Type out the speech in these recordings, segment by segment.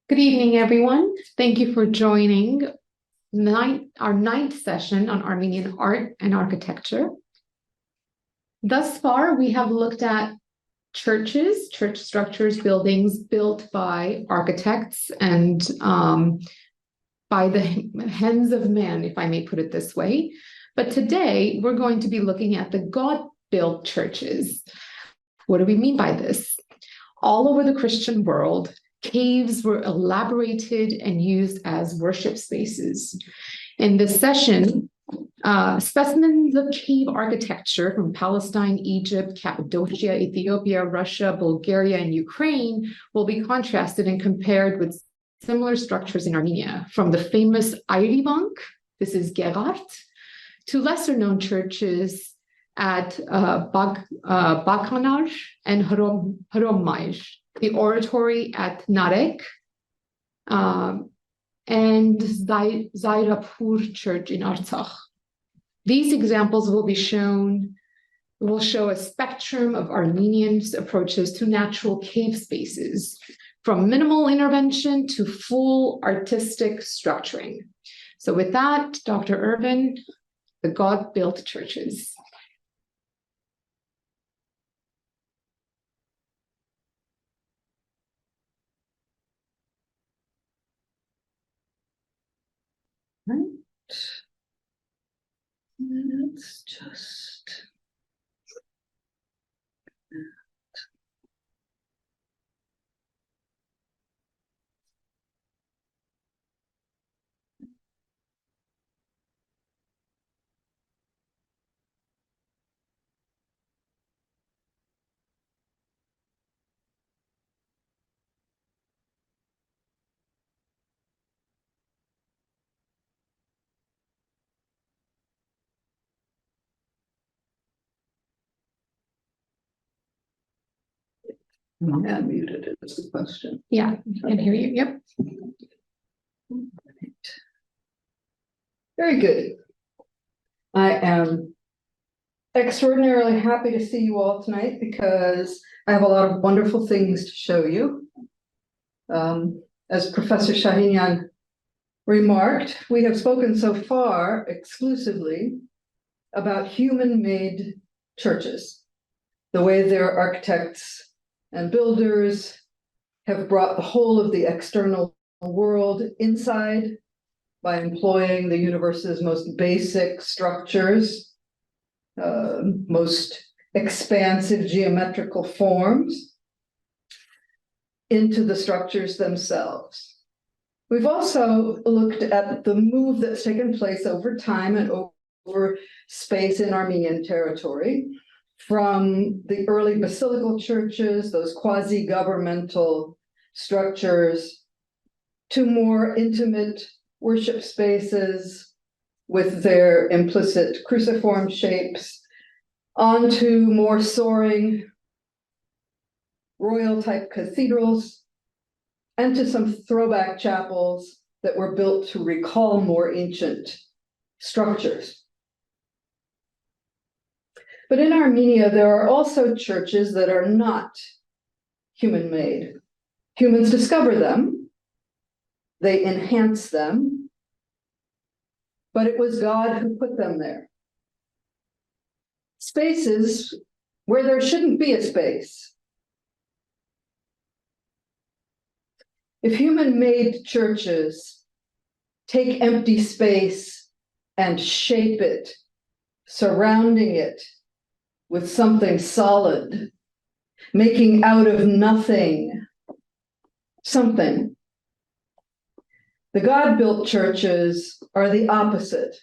Good evening, everyone. Thank you for joining our ninth session on Armenian art and architecture. Thus far, we have looked at churches, church structures, buildings built by architects and by the hands of man, if I may put it this way. But today, we're going to be looking at the God-built churches. What do we mean by this? All over the Christian world, caves were elaborated and used as worship spaces. In this session, specimens of cave architecture from Palestine, Egypt, Cappadocia, Ethiopia, Russia, Bulgaria, and Ukraine will be contrasted and compared with similar structures in Armenia, from the famous Ervine, this is Gerart, to lesser-known churches at Bakanar and Hromaj, the oratory at Narek, and Zairapur Church in Artsakh. These examples will show a spectrum of Armenian approaches to natural cave spaces, from minimal intervention to full artistic structuring. So with that, Dr. Ervine, the God-built churches. Right. Let's just. I'm unmuted is the question. Yeah, I can hear you. Yep. Very good. I am extraordinarily happy to see you all tonight because I have a lot of wonderful things to show you. As Professor Shahinian remarked, we have spoken so far exclusively about human-made churches, the way their architects and builders have brought the whole of the external world inside by employing the universe's most basic structures, most expansive geometrical forms into the structures themselves. We've also looked at the move that's taken place over time and over space in Armenian territory, from the early basilical churches, those quasi-governmental structures, to more intimate worship spaces with their implicit cruciform shapes, onto more soaring royal-type cathedrals, and to some throwback chapels that were built to recall more ancient structures. But in Armenia, there are also churches that are not human-made. Humans discover them, they enhance them, but it was God who put them there. Spaces where there shouldn't be a space. If human-made churches take empty space and shape it, surrounding it with something solid, making out of nothing something, the God-built churches are the opposite.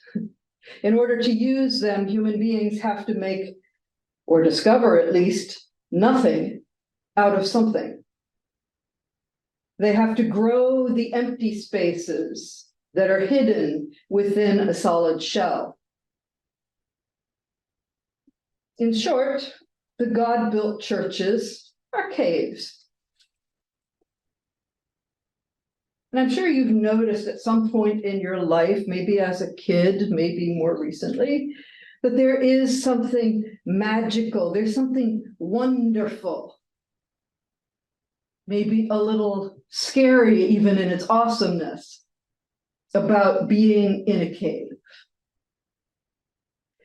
In order to use them, human beings have to make, or discover at least, nothing out of something. They have to grow the empty spaces that are hidden within a solid shell. In short, the God-built churches are caves. And I'm sure you've noticed at some point in your life, maybe as a kid, maybe more recently, that there is something magical, there's something wonderful maybe a little scary even in its awesomeness about being in a cave.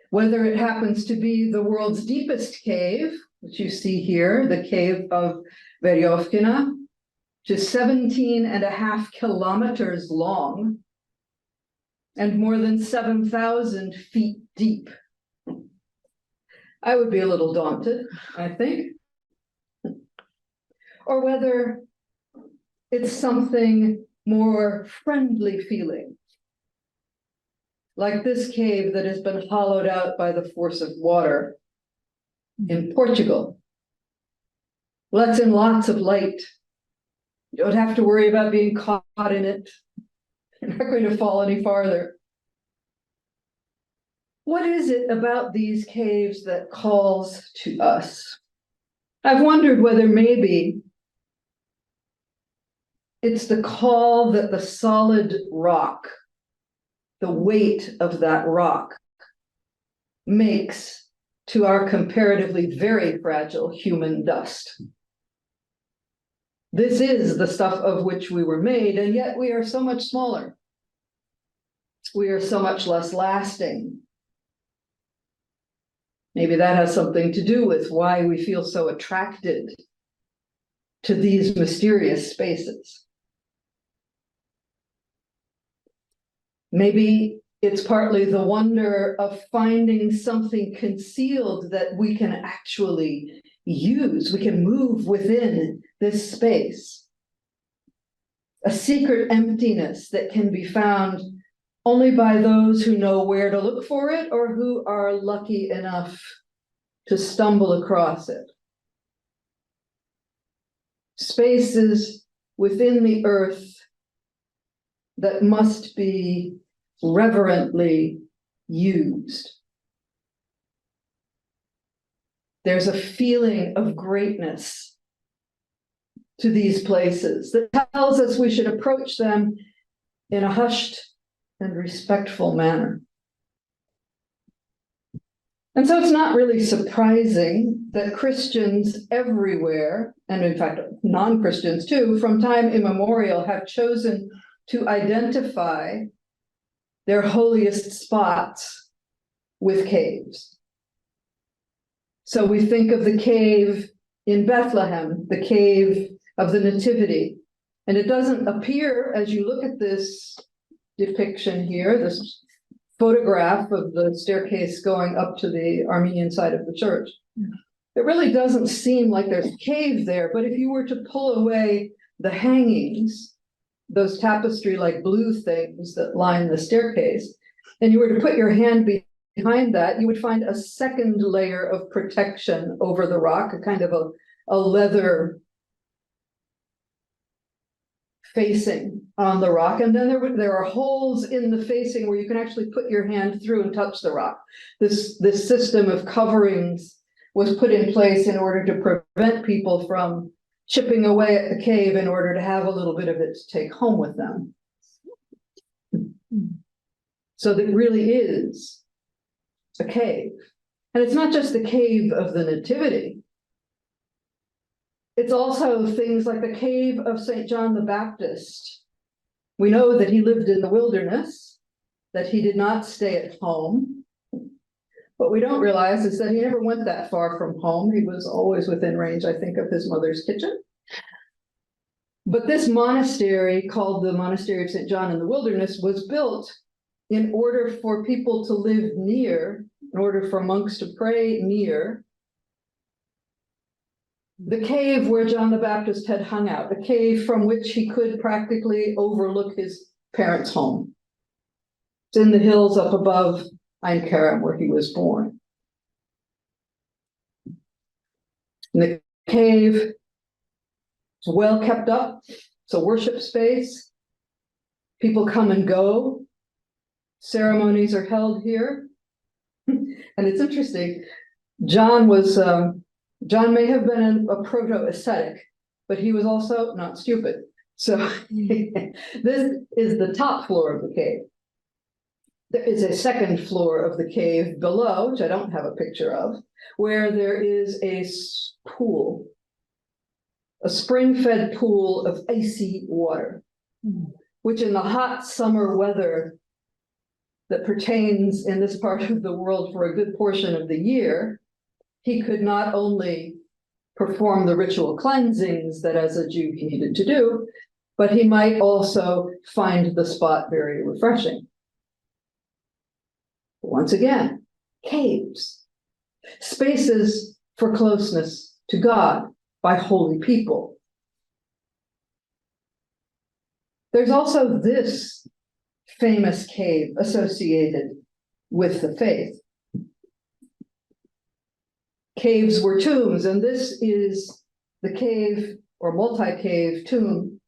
Whether it happens to be the world's deepest cave, which you see here, the cave of Veryovkina, which is 17.5 kilometers long and more than 7,000 feet deep. I would be a little daunted, I think. Or whether it's something more friendly feeling, like this cave that has been hollowed out by the force of water in Portugal. Lets in lots of light. You don't have to worry about being caught in it. You're not going to fall any farther. What is it about these caves that calls to us? I've wondered whether maybe it's the call that the solid rock, the weight of that rock, makes to our comparatively very fragile human dust. This is the stuff of which we were made, and yet we are so much smaller. We are so much less lasting. Maybe that has something to do with why we feel so attracted to these mysterious spaces. Maybe it's partly the wonder of finding something concealed that we can actually use. We can move within this space. A secret emptiness that can be found only by those who know where to look for it or who are lucky enough to stumble across it. Spaces within the earth that must be reverently used. There's a feeling of greatness to these places that tells us we should approach them in a hushed and respectful manner. And so it's not really surprising that Christians everywhere, and in fact non-Christians too, from time immemorial have chosen to identify their holiest spots with caves. So we think of the cave in Bethlehem, the cave of the Nativity, and it doesn't appear as you look at this depiction here, this photograph of the staircase going up to the Armenian side of the church. It really doesn't seem like there's a cave there, but if you were to pull away the hangings, those tapestry-like blue things that line the staircase, and you were to put your hand behind that, you would find a second layer of protection over the rock, a kind of a leather facing on the rock, and then there are holes in the facing where you can actually put your hand through and touch the rock. This system of coverings was put in place in order to prevent people from chipping away at the cave in order to have a little bit of it to take home with them. So that really is a cave. And it's not just the cave of the Nativity. It's also things like the cave of St. John the Baptist. We know that he lived in the wilderness, that he did not stay at home. What we don't realize is that he never went that far from home. He was always within range, I think, of his mother's kitchen. But this monastery, called the Monastery of St. John in the Wilderness, was built in order for people to live near, in order for monks to pray near the cave where John the Baptist had hung out, the cave from which he could practically overlook his parents' home. It's in the hills up above Ein Kerem, where he was born. And the cave is well kept up. It's a worship space. People come and go. Ceremonies are held here. And it's interesting. John may have been a proto-ascetic, but he was also not stupid. So this is the top floor of the cave. There is a second floor of the cave below, which I don't have a picture of, where there is a pool, a spring-fed pool of icy water, which in the hot summer weather that pertains in this part of the world for a good portion of the year, he could not only perform the ritual cleansings that as a Jew he needed to do, but he might also find the spot very refreshing. Once again, caves, spaces for closeness to God by holy people. There's also this famous cave associated with the faith. Caves were tombs, and this is the cave or multi-cave tomb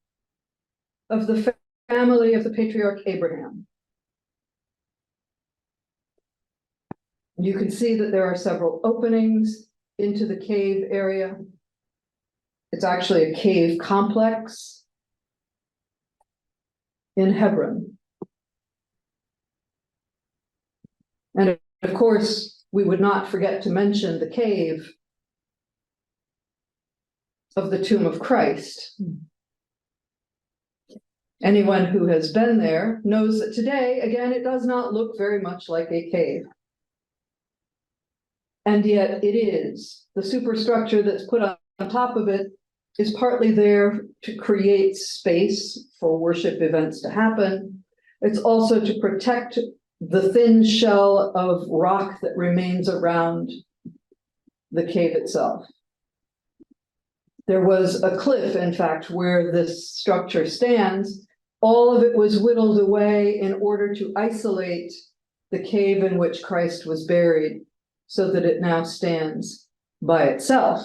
of the family of the patriarch Abraham. You can see that there are several openings into the cave area. It's actually a cave complex in Hebron. And of course, we would not forget to mention the cave of the tomb of Christ. Anyone who has been there knows that today, again, it does not look very much like a cave. And yet it is. The superstructure that's put on top of it is partly there to create space for worship events to happen. It's also to protect the thin shell of rock that remains around the cave itself. There was a cliff, in fact, where this structure stands. All of it was whittled away in order to isolate the cave in which Christ was buried, so that it now stands by itself.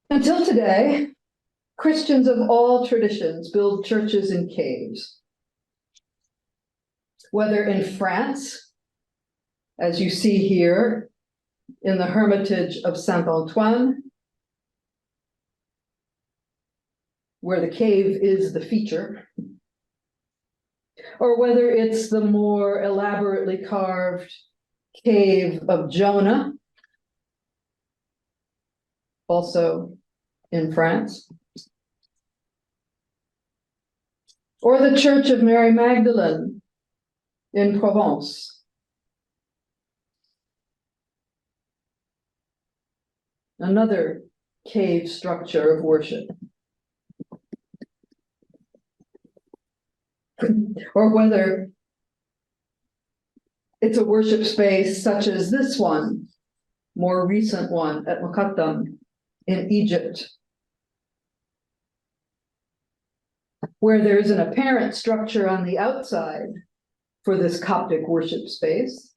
Until today, Christians of all traditions build churches in caves. Whether in France, as you see here in the Hermitage of Saint-Antoine, where the cave is the feature, or whether it's the more elaborately carved cave of Jonah, also in France, or the Church of Mary Magdalene in Provence. Another cave structure of worship. Or whether it's a worship space such as this one, more recent one at Muqattam in Egypt, where there's an apparent structure on the outside for this Coptic worship space,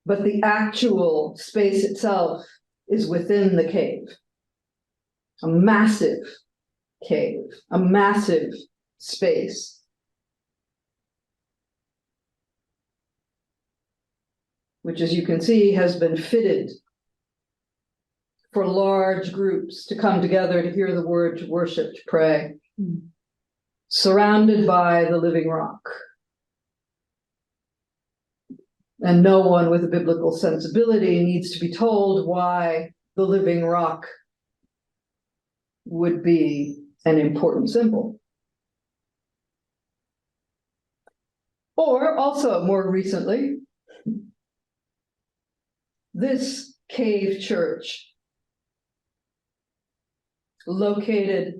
but the actual space itself is within the cave. A massive cave, a massive space. Which, as you can see, has been fitted for large groups to come together to hear the word, to worship, to pray, surrounded by the living rock. And no one with a biblical sensibility needs to be told why the living rock would be an important symbol. Or also, more recently, this cave church located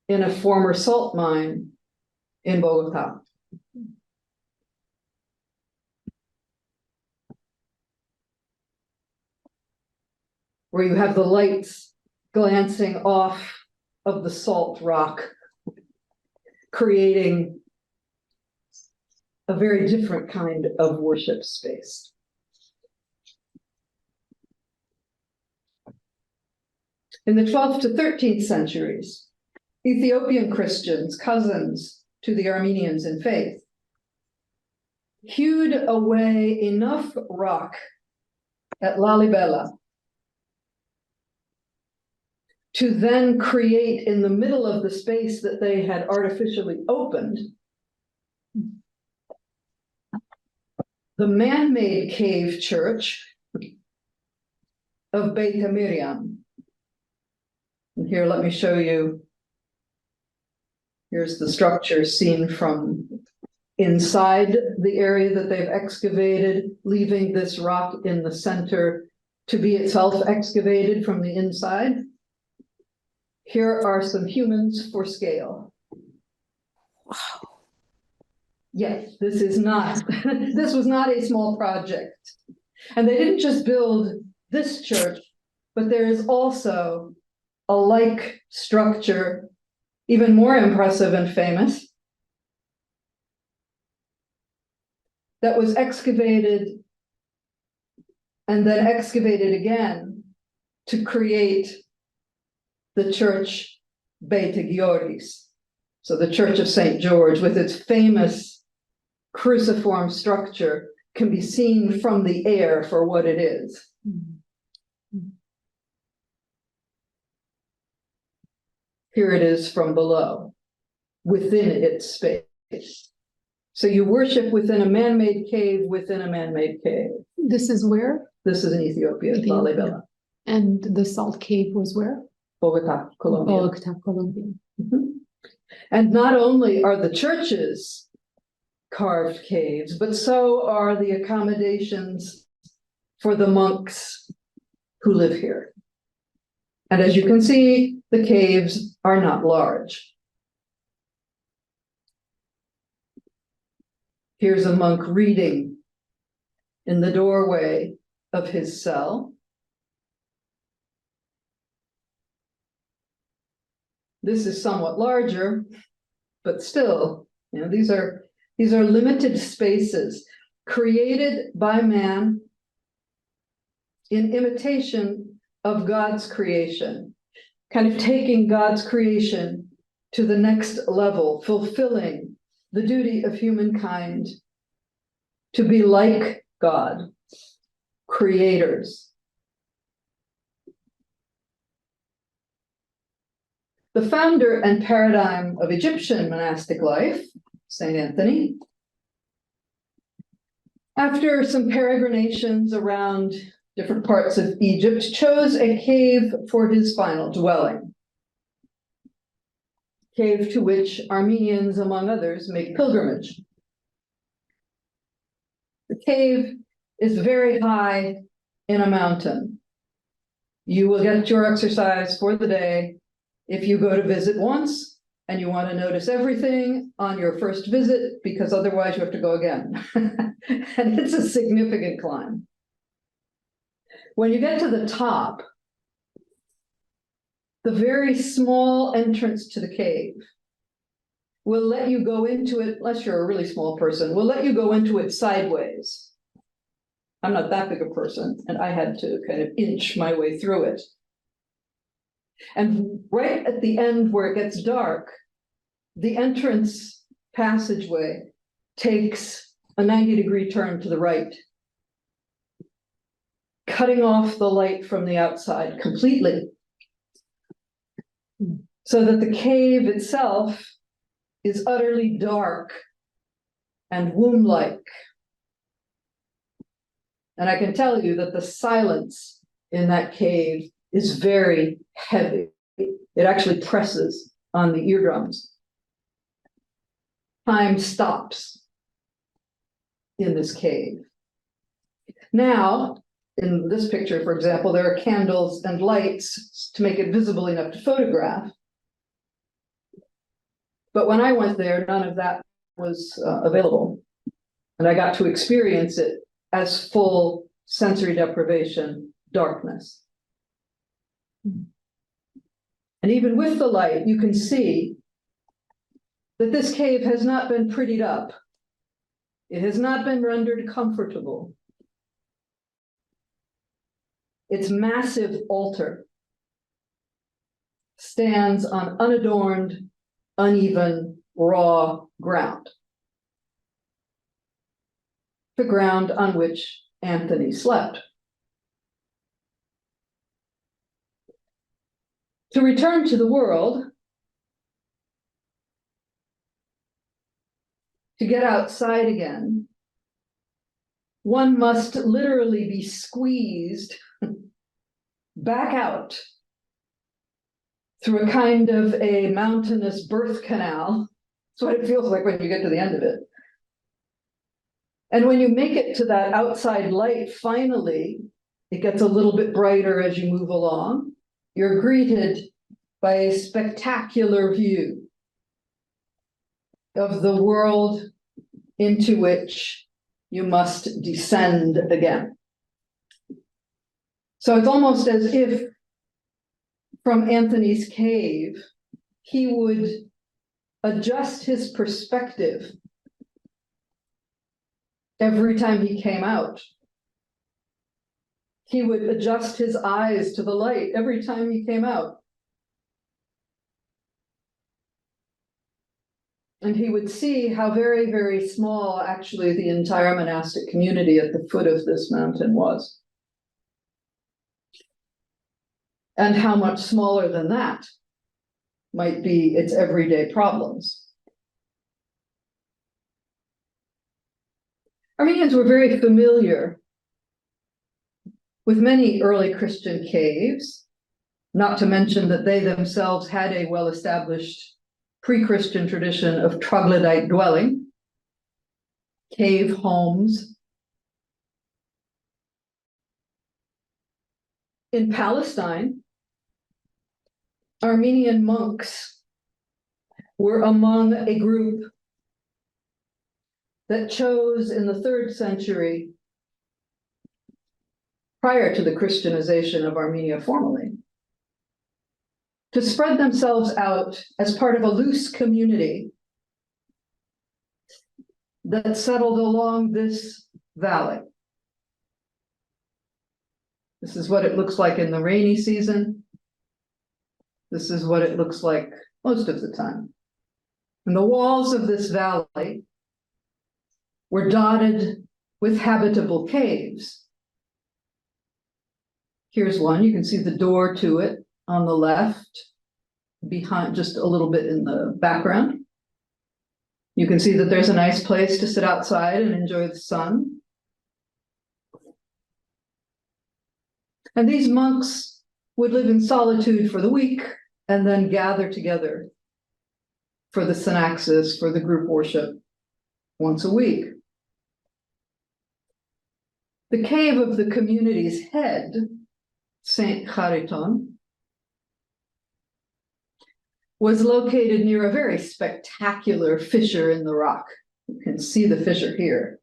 in a former salt mine in Bogota. Where you have the lights glancing off of the salt rock, creating a very different kind of worship space. In the 12th to 13th centuries, Ethiopian Christians, cousins to the Armenians in faith, hewed away enough rock at Lalibela to then create in the middle of the space that they had artificially opened the man-made cave church of Beit Miriam. And here, let me show you. Here's the structure seen from inside the area that they've excavated, leaving this rock in the center to be itself excavated from the inside. Here are some humans for scale. Wow. Yes, this is not, this was not a small project. And they didn't just build this church, but there is also a like structure, even more impressive and famous, that was excavated and then excavated again to create the church Beit Georgis. So the Church of St. George, with its famous cruciform structure, can be seen from the air for what it is. Here it is from below, within its space. So you worship within a man-made cave within a man-made cave. This is where? This is in Ethiopia, Lalibela. And the salt cave was where? Bogota, Colombia. Bogota, Colombia. Mhm. And not only are the churches carved caves, but so are the accommodations for the monks who live here. And as you can see, the caves are not large. Here's a monk reading in the doorway of his cell. This is somewhat larger, but still, you know, these are limited spaces created by man in imitation of God's creation, kind of taking God's creation to the next level, fulfilling the duty of humankind to be like God, creators. The founder and paradigm of Egyptian monastic life, St. Anthony, after some peregrinations around different parts of Egypt, chose a cave for his final dwelling. Cave to which Armenians, among others, make pilgrimage. The cave is very high in a mountain. You will get your exercise for the day if you go to visit once and you want to notice everything on your first visit, because otherwise you have to go again. And it's a significant climb. When you get to the top, the very small entrance to the cave will let you go into it, unless you're a really small person, will let you go into it sideways. I'm not that big a person, and I had to kind of inch my way through it. And right at the end where it gets dark, the entrance passageway takes a 90-degree turn to the right, cutting off the light from the outside completely, so that the cave itself is utterly dark and womb-like. And I can tell you that the silence in that cave is very heavy. It actually presses on the eardrums. Time stops in this cave. Now, in this picture, for example, there are candles and lights to make it visible enough to photograph. But when I went there, none of that was available. And I got to experience it as full sensory deprivation, darkness. And even with the light, you can see that this cave has not been prettied up. It has not been rendered comfortable. Its massive altar stands on unadorned, uneven, raw ground. The ground on which Anthony slept. To return to the world, to get outside again, one must literally be squeezed back out through a kind of a mountainous birth canal. That's what it feels like when you get to the end of it. And when you make it to that outside light, finally, it gets a little bit brighter as you move along. You're greeted by a spectacular view of the world into which you must descend again. So it's almost as if from Anthony's cave, he would adjust his perspective every time he came out. He would adjust his eyes to the light every time he came out. And he would see how very, very small actually the entire monastic community at the foot of this mountain was. And how much smaller than that might be its everyday problems. Armenians were very familiar with many early Christian caves, not to mention that they themselves had a well-established pre-Christian tradition of troglodyte dwelling, cave homes. In Palestine, Armenian monks were among a group that chose in the 3rd century, prior to the Christianization of Armenia formally, to spread themselves out as part of a loose community that settled along this valley. This is what it looks like in the rainy season. This is what it looks like most of the time. And the walls of this valley were dotted with habitable caves. Here's one. You can see the door to it on the left, behind, just a little bit in the background. You can see that there's a nice place to sit outside and enjoy the sun. And these monks would live in solitude for the week and then gather together for the synaxis, for the group worship once a week. The cave of the community's head, Saint Chariton, was located near a very spectacular fissure in the rock. You can see the fissure here.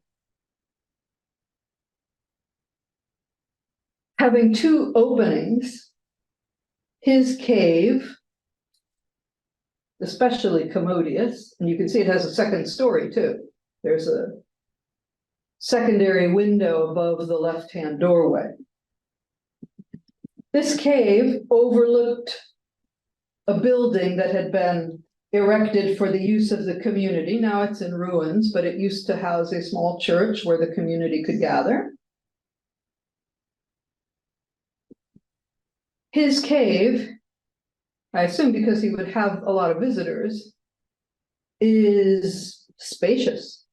Having 2 openings, his cave, especially commodious, and you can see it has a 2nd story too. There's a secondary window above the left-hand doorway. This cave overlooked a building that had been erected for the use of the community. Now it's in ruins, but it used to house a small church where the community could gather. His cave, I assume because he would have a lot of visitors, is spacious.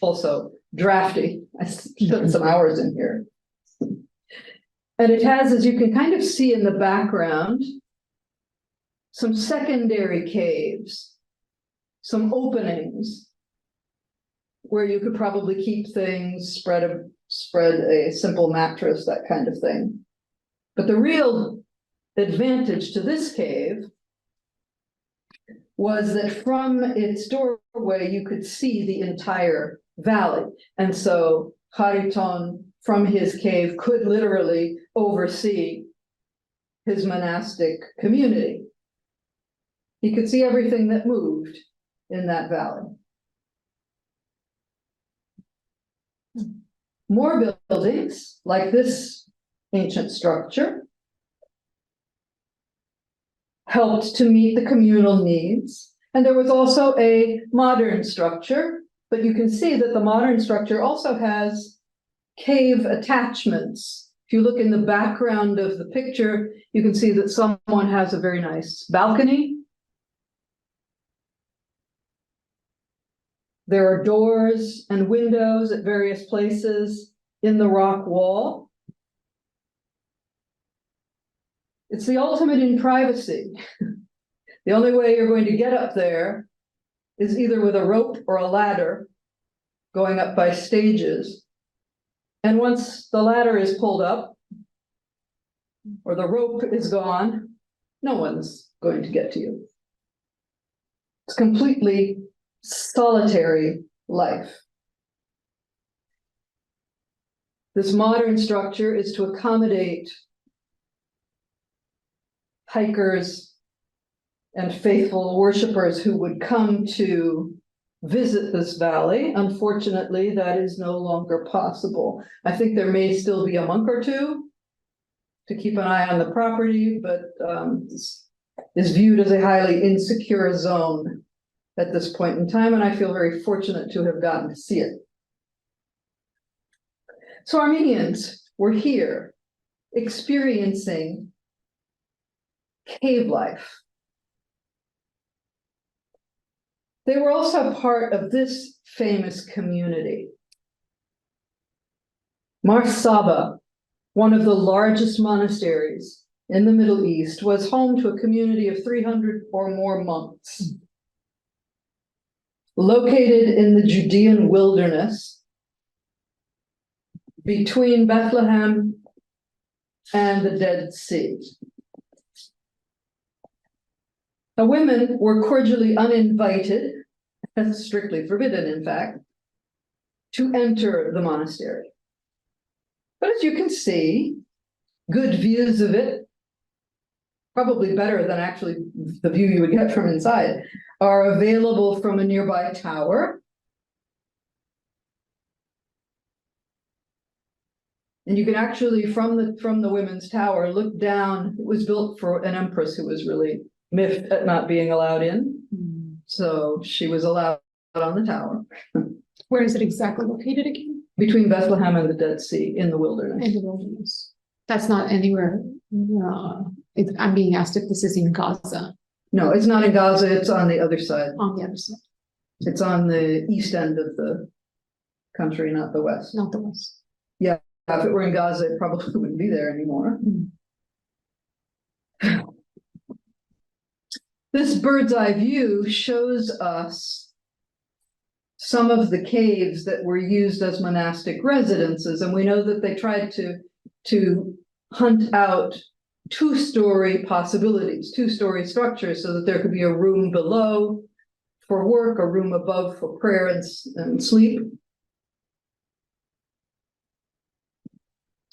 Also drafty. I spent some hours in here. And it has, as you can kind of see in the background, some secondary caves, some openings where you could probably keep things, spread a simple mattress, that kind of thing. But the real advantage to this cave was that from its doorway, you could see the entire valley. And so Chariton, from his cave, could literally oversee his monastic community. He could see everything that moved in that valley. More buildings, like this ancient structure, helped to meet the communal needs. And there was also a modern structure, but you can see that the modern structure also has cave attachments. If you look in the background of the picture, you can see that someone has a very nice balcony. There are doors and windows at various places in the rock wall. It's the ultimate in privacy. The only way you're going to get up there is either with a rope or a ladder going up by stages. And once the ladder is pulled up or the rope is gone, no one's going to get to you. It's completely solitary life. This modern structure is to accommodate hikers and faithful worshipers who would come to visit this valley. Unfortunately, that is no longer possible. I think there may still be a monk or two to keep an eye on the property, but is viewed as a highly insecure zone at this point in time, and I feel very fortunate to have gotten to see it. So Armenians were here experiencing cave life. They were also part of this famous community. Mar Saba, one of the largest monasteries in the Middle East, was home to a community of 300 or more monks. Located in the Judean wilderness between Bethlehem and the Dead Sea. The women were cordially uninvited, strictly forbidden, in fact, to enter the monastery. But as you can see, good views of it, probably better than actually the view you would get from inside, are available from a nearby tower. And you can actually, from the women's tower, look down. It was built for an empress who was really miffed at not being allowed in. So she was allowed on the tower. Where is it exactly located again? Between Bethlehem and the Dead Sea, in the wilderness. In the wilderness. That's not anywhere. I'm being asked if this is in Gaza. No, it's not in Gaza, it's on the other side. On the other side. It's on the east end of the country, not the west. Not the west. Yeah, if it were in Gaza, it probably wouldn't be there anymore. This bird's eye view shows us some of the caves that were used as monastic residences, and we know that they tried to hunt out two-story possibilities, two-story structures, so that there could be a room below for work, a room above for prayer and sleep.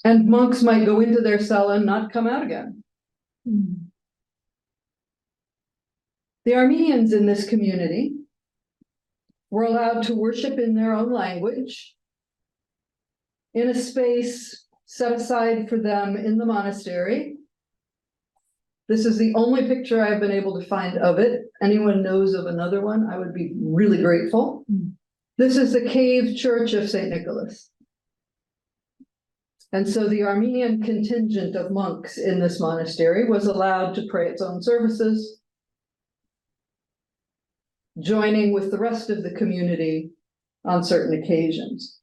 And monks might go into their cell and not come out again. The Armenians in this community were allowed to worship in their own language in a space set aside for them in the monastery. This is the only picture I've been able to find of it. Anyone knows of another one, I would be really grateful. This is the cave church of St. Nicholas. And so the Armenian contingent of monks in this monastery was allowed to pray its own services, joining with the rest of the community on certain occasions.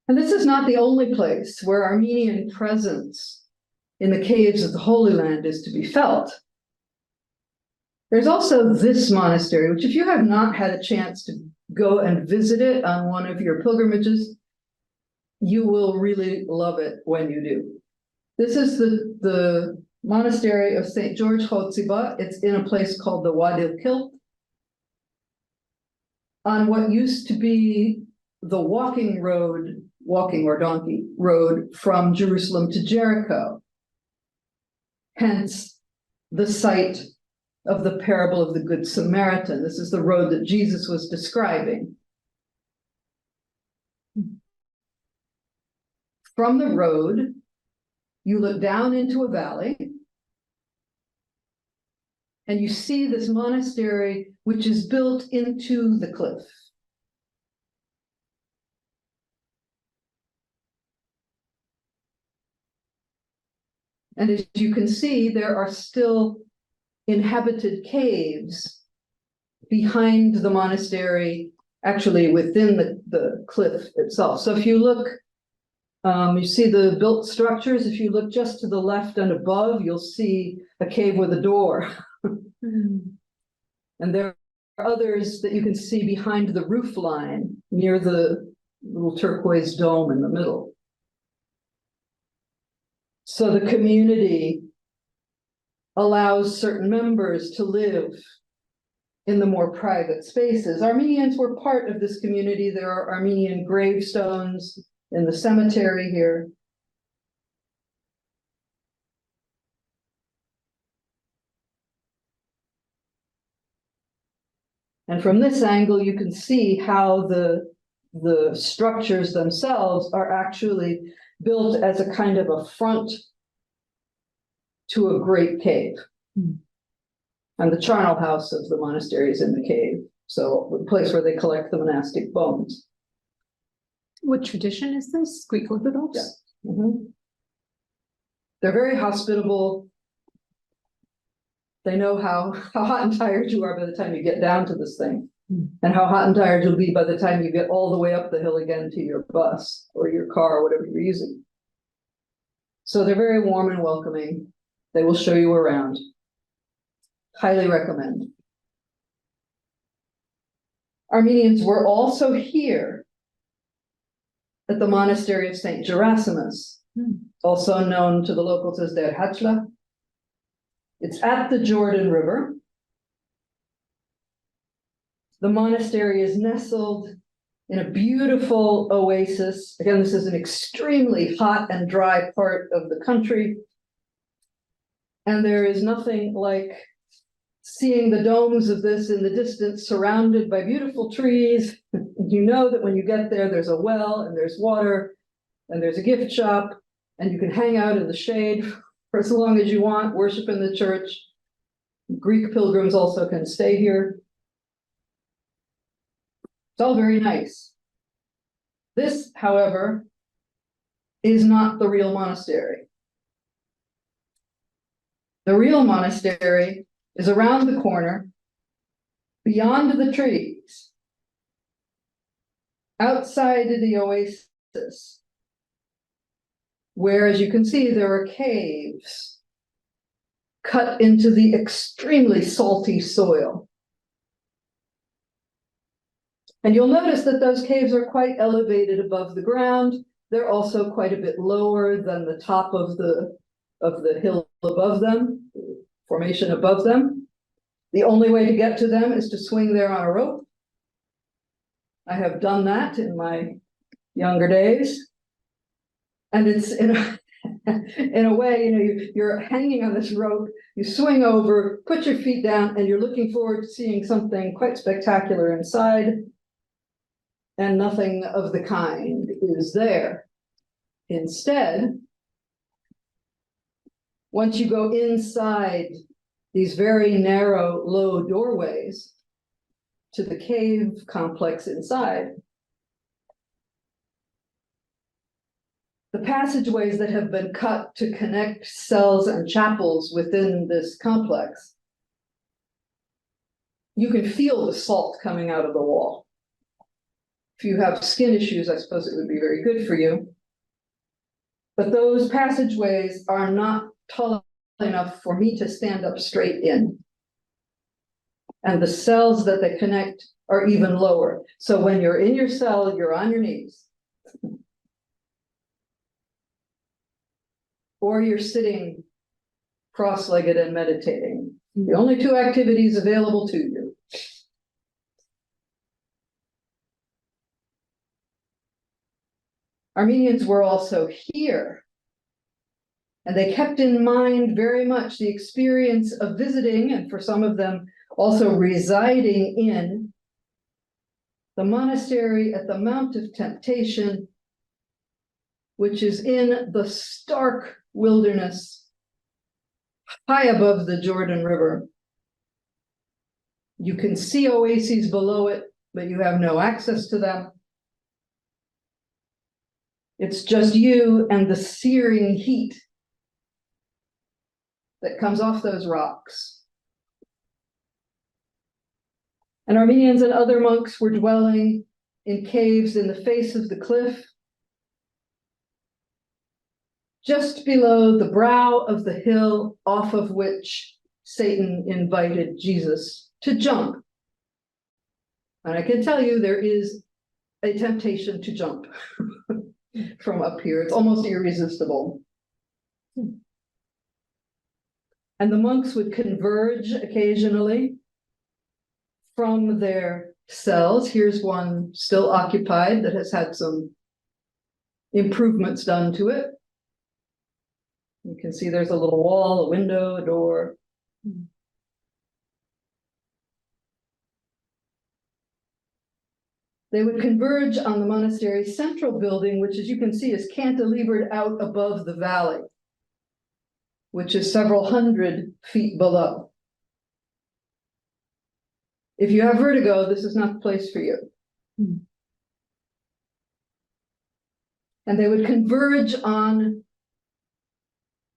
And this is not the only place where Armenian presence in the caves of the Holy Land is to be felt. There's also this monastery, which if you have not had a chance to go and visit it on one of your pilgrimages, you will really love it when you do. This is the monastery of St. George Chotsiba. It's in a place called the Wadi Kilt, on what used to be the walking or donkey road from Jerusalem to Jericho. Hence, the site of the parable of the Good Samaritan. This is the road that Jesus was describing. From the road, you look down into a valley, and you see this monastery, which is built into the cliff. And as you can see, there are still inhabited caves behind the monastery, actually within the cliff itself. So if you look You see the built structures. If you look just to the left and above, you'll see a cave with a door. And there are others that you can see behind the roof line near the little turquoise dome in the middle. So the community allows certain members to live in the more private spaces. Armenians were part of this community. There are Armenian gravestones in the cemetery here. And from this angle, you can see how the structures themselves are actually built as a kind of a front to a great cave. And the charnel house of the monastery is in the cave, so the place where they collect the monastic bones. What tradition is this? Greek Orthodox? Yeah. They're very hospitable. They know how hot and tired you are by the time you get down to this thing, and how hot and tired you'll be by the time you get all the way up the hill again to your bus or your car or whatever you're using. So they're very warm and welcoming. They will show you around. Highly recommend. Armenians were also here at the monastery of St. Gerasimus, also known to the locals as Der Hachla. It's at the Jordan River. The monastery is nestled in a beautiful oasis. Again, this is an extremely hot and dry part of the country. And there is nothing like seeing the domes of this in the distance, surrounded by beautiful trees. You know that when you get there, there's a well and there's water and there's a gift shop, and you can hang out in the shade for as long as you want, worship in the church. Greek pilgrims also can stay here. It's all very nice. This, however, is not the real monastery. The real monastery is around the corner, beyond the trees, outside of the oasis, where, as you can see, there are caves cut into the extremely salty soil. And you'll notice that those caves are quite elevated above the ground. They're also quite a bit lower than the top of the hill above them, formation above them. The only way to get to them is to swing there on a rope. I have done that in my younger days. And it's in a way, you know, you're hanging on this rope, you swing over, put your feet down, and you're looking forward to seeing something quite spectacular inside. And nothing of the kind is there. Instead, once you go inside these very narrow, low doorways to the cave complex inside, the passageways that have been cut to connect cells and chapels within this complex, you can feel the salt coming out of the wall. If you have skin issues, I suppose it would be very good for you. But those passageways are not tall enough for me to stand up straight in. And the cells that they connect are even lower. So when you're in your cell, you're on your knees. Or you're sitting cross-legged and meditating. The only two activities available to you. Armenians were also here, and they kept in mind very much the experience of visiting, and for some of them also residing in, the monastery at the Mount of Temptation, which is in the stark wilderness high above the Jordan River. You can see oases below it, but you have no access to them. It's just you and the searing heat that comes off those rocks. And Armenians and other monks were dwelling in caves in the face of the cliff. just below the brow of the hill off of which Satan invited Jesus to jump. And I can tell you there is a temptation to jump from up here. It's almost irresistible. And the monks would converge occasionally from their cells. Here's one still occupied that has had some improvements done to it. You can see there's a little wall, a window, a door. They would converge on the monastery's central building, which, as you can see, is cantilevered out above the valley, which is several hundred feet below. If you have vertigo, this is not the place for you. And they would converge on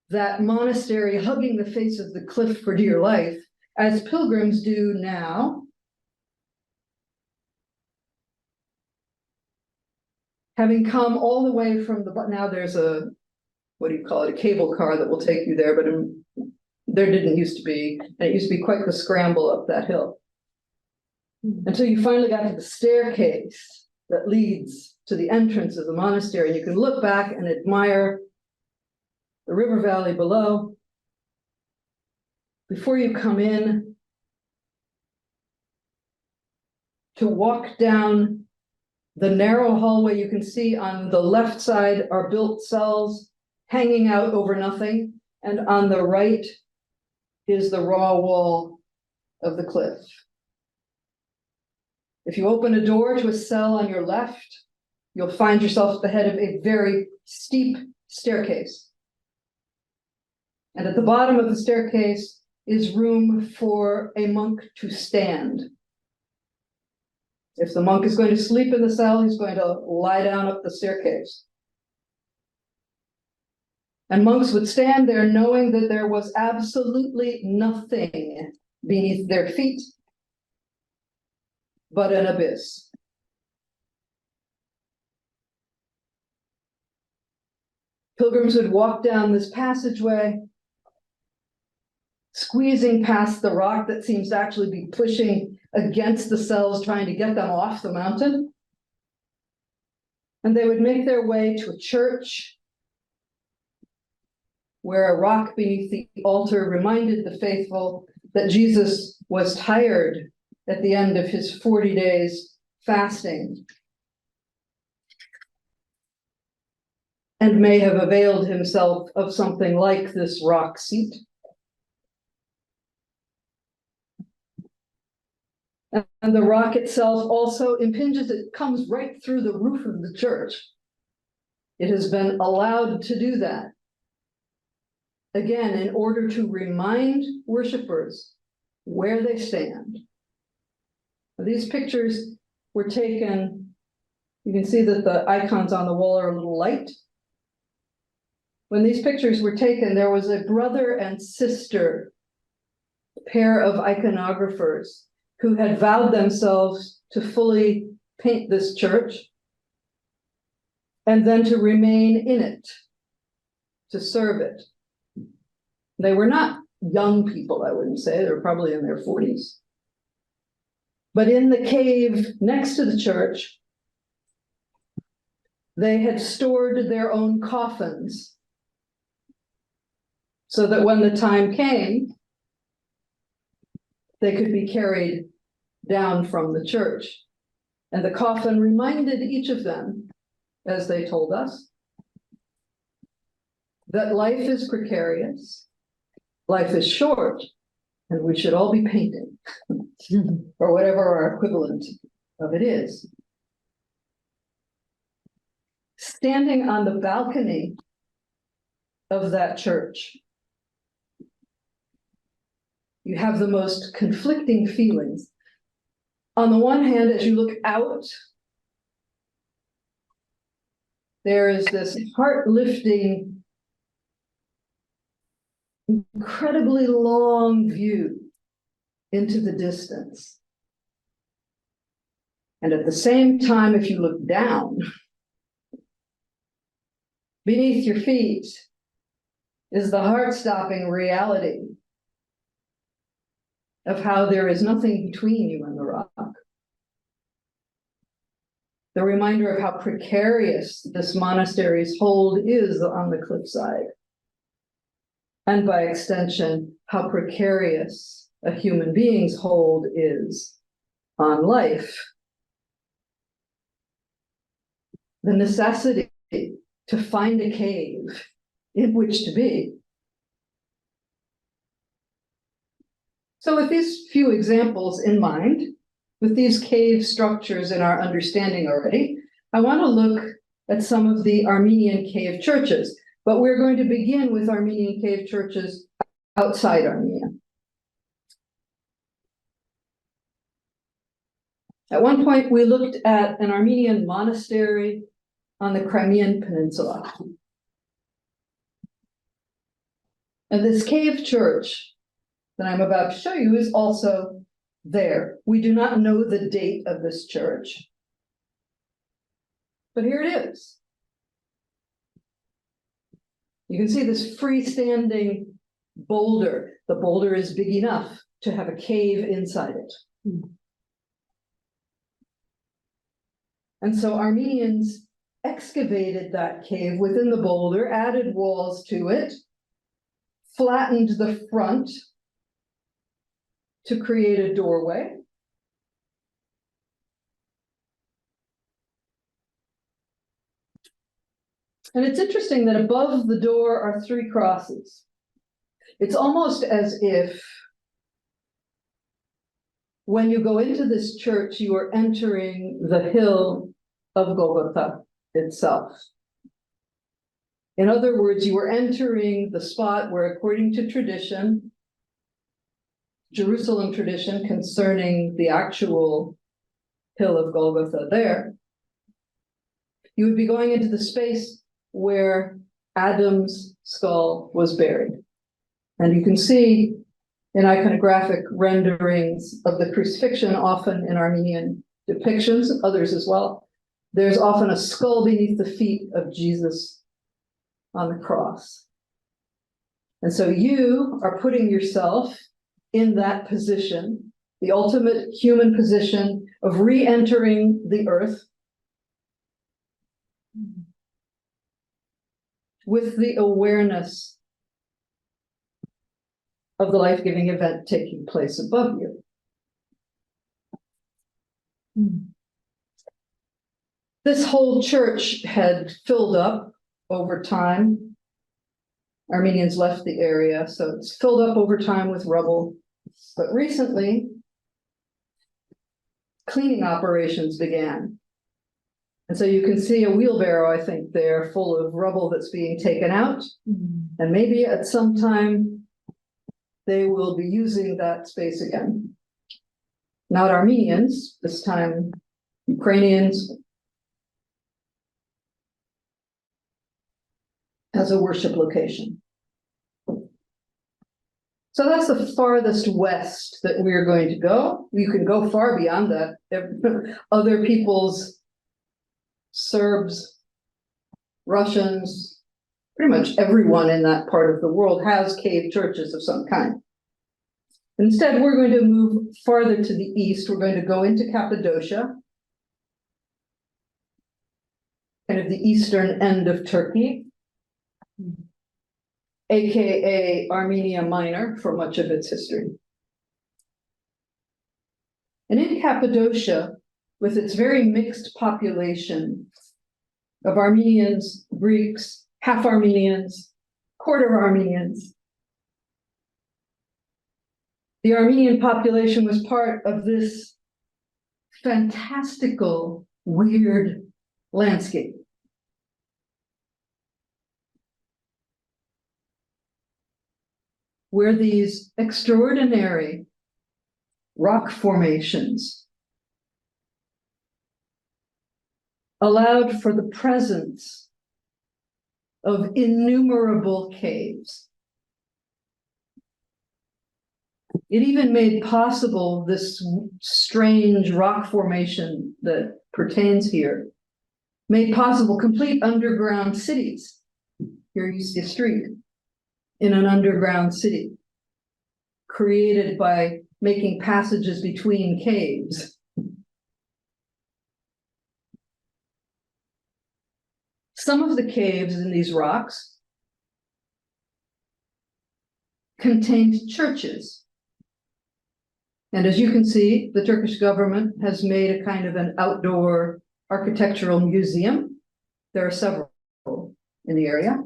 that monastery, hugging the face of the cliff for dear life, as pilgrims do now. Having come all the way from now there's a, what do you call it, a cable car that will take you there, but there didn't used to be, and it used to be quite the scramble up that hill. Until you finally got to the staircase that leads to the entrance of the monastery, and you can look back and admire the river valley below. Before you come in, to walk down the narrow hallway, you can see on the left side are built cells hanging out over nothing, and on the right is the raw wall of the cliff. If you open a door to a cell on your left, you'll find yourself at the head of a very steep staircase. And at the bottom of the staircase is room for a monk to stand. If the monk is going to sleep in the cell, he's going to lie down up the staircase. And monks would stand there knowing that there was absolutely nothing beneath their feet but an abyss. Pilgrims would walk down this passageway, squeezing past the rock that seems to actually be pushing against the cells, trying to get them off the mountain. And they would make their way to a church where a rock beneath the altar reminded the faithful that Jesus was tired at the end of his 40 days fasting and may have availed himself of something like this rock seat. And the rock itself also impinges, it comes right through the roof of the church. It has been allowed to do that. Again, in order to remind worshipers where they stand. These pictures were taken, you can see that the icons on the wall are a little light. When these pictures were taken, there was a brother and sister pair of iconographers who had vowed themselves to fully paint this church and then to remain in it, to serve it. They were not young people, I wouldn't say. They were probably in their 40s. But in the cave next to the church, they had stored their own coffins so that when the time came, they could be carried down from the church. And the coffin reminded each of them, as they told us, that life is precarious, life is short, and we should all be painting, or whatever our equivalent of it is. Standing on the balcony of that church, you have the most conflicting feelings. On the one hand, as you look out, there is this heart-lifting, incredibly long view into the distance. And at the same time, if you look down, beneath your feet, is the heart-stopping reality of how there is nothing between you and the rock. The reminder of how precarious this monastery's hold is on the cliffside. And by extension, how precarious a human being's hold is on life. The necessity to find a cave in which to be. So with these few examples in mind, with these cave structures in our understanding already, I want to look at some of the Armenian cave churches, but we're going to begin with Armenian cave churches outside Armenia. At one point, we looked at an Armenian monastery on the Crimean Peninsula. And this cave church that I'm about to show you is also there. We do not know the date of this church, but here it is. You can see this freestanding boulder. The boulder is big enough to have a cave inside it. And so Armenians excavated that cave within the boulder, added walls to it, flattened the front to create a doorway. And it's interesting that above the door are 3 crosses. It's almost as if when you go into this church, you are entering the hill of Golgotha itself. In other words, you are entering the spot where, according to tradition, Jerusalem tradition concerning the actual hill of Golgotha there, you would be going into the space where Adam's skull was buried. And you can see in iconographic renderings of the crucifixion, often in Armenian depictions, others as well, there's often a skull beneath the feet of Jesus on the cross. And so you are putting yourself in that position, the ultimate human position of re-entering the earth with the awareness of the life-giving event taking place above you. This whole church had filled up over time. Armenians left the area, so it's filled up over time with rubble. But recently, cleaning operations began. And so you can see a wheelbarrow, I think, there full of rubble that's being taken out. And maybe at some time, they will be using that space again. Not Armenians, this time Ukrainians, as a worship location. So that's the farthest west that we're going to go. You can go far beyond that. Other peoples, Serbs, Russians, pretty much everyone in that part of the world has cave churches of some kind. Instead, we're going to move farther to the east. We're going to go into Cappadocia, kind of the eastern end of Turkey, aka Armenia Minor for much of its history. And in Cappadocia, with its very mixed population of Armenians, Greeks, half Armenians, quarter Armenians, the Armenian population was part of this fantastical, weird landscape. Where these extraordinary rock formations allowed for the presence of innumerable caves. It even made possible this strange rock formation that pertains here, made possible complete underground cities. Here you see a street. in an underground city, created by making passages between caves. Some of the caves in these rocks contained churches. And as you can see, the Turkish government has made a kind of an outdoor architectural museum. There are several in the area,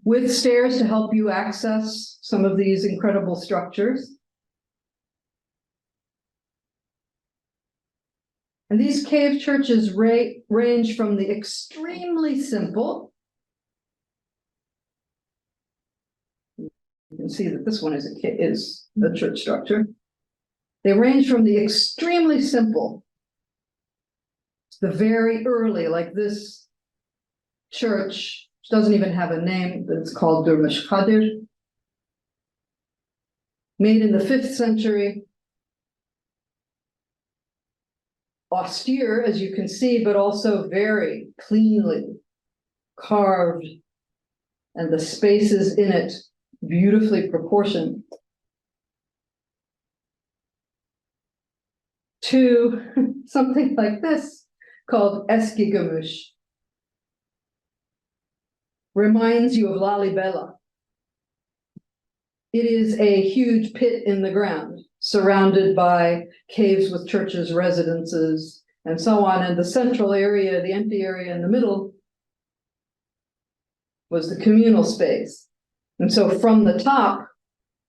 with stairs to help you access some of these incredible structures. And these cave churches range from the extremely simple. You can see that this one is a church structure. They range from the extremely simple to the very early, like this church, which doesn't even have a name, but it's called Durmush Kadir, made in the 5th century. Austere, as you can see, but also very cleanly carved, and the spaces in it beautifully proportioned. To something like this called Eski Gümüş. Reminds you of Lalibela. It is a huge pit in the ground, surrounded by caves with churches, residences, and so on. And the central area, the empty area in the middle, was the communal space. And so from the top,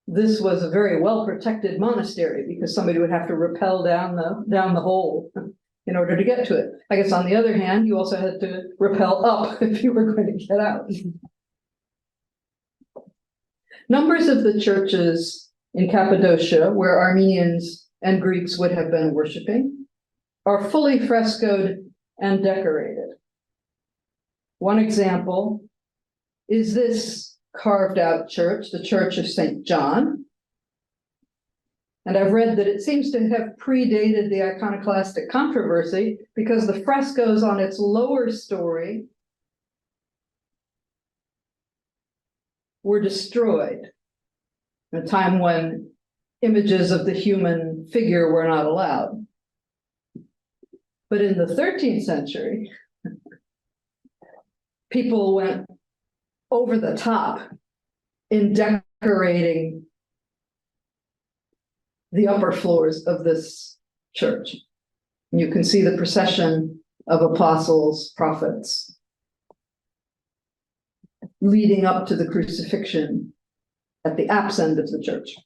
this was a very well-protected monastery, because somebody would have to rappel down the hole in order to get to it. I guess on the other hand, you also had to rappel up if you were going to get out. Numbers of the churches in Cappadocia, where Armenians and Greeks would have been worshiping, are fully frescoed and decorated. One example is this carved out church, the Church of St. John. And I've read that it seems to have predated the iconoclastic controversy, because the frescoes on its lower story were destroyed at a time when images of the human figure were not allowed. But in the 13th century, people went over the top in decorating the upper floors of this church. You can see the procession of apostles, prophets, leading up to the crucifixion at the apse end of the church.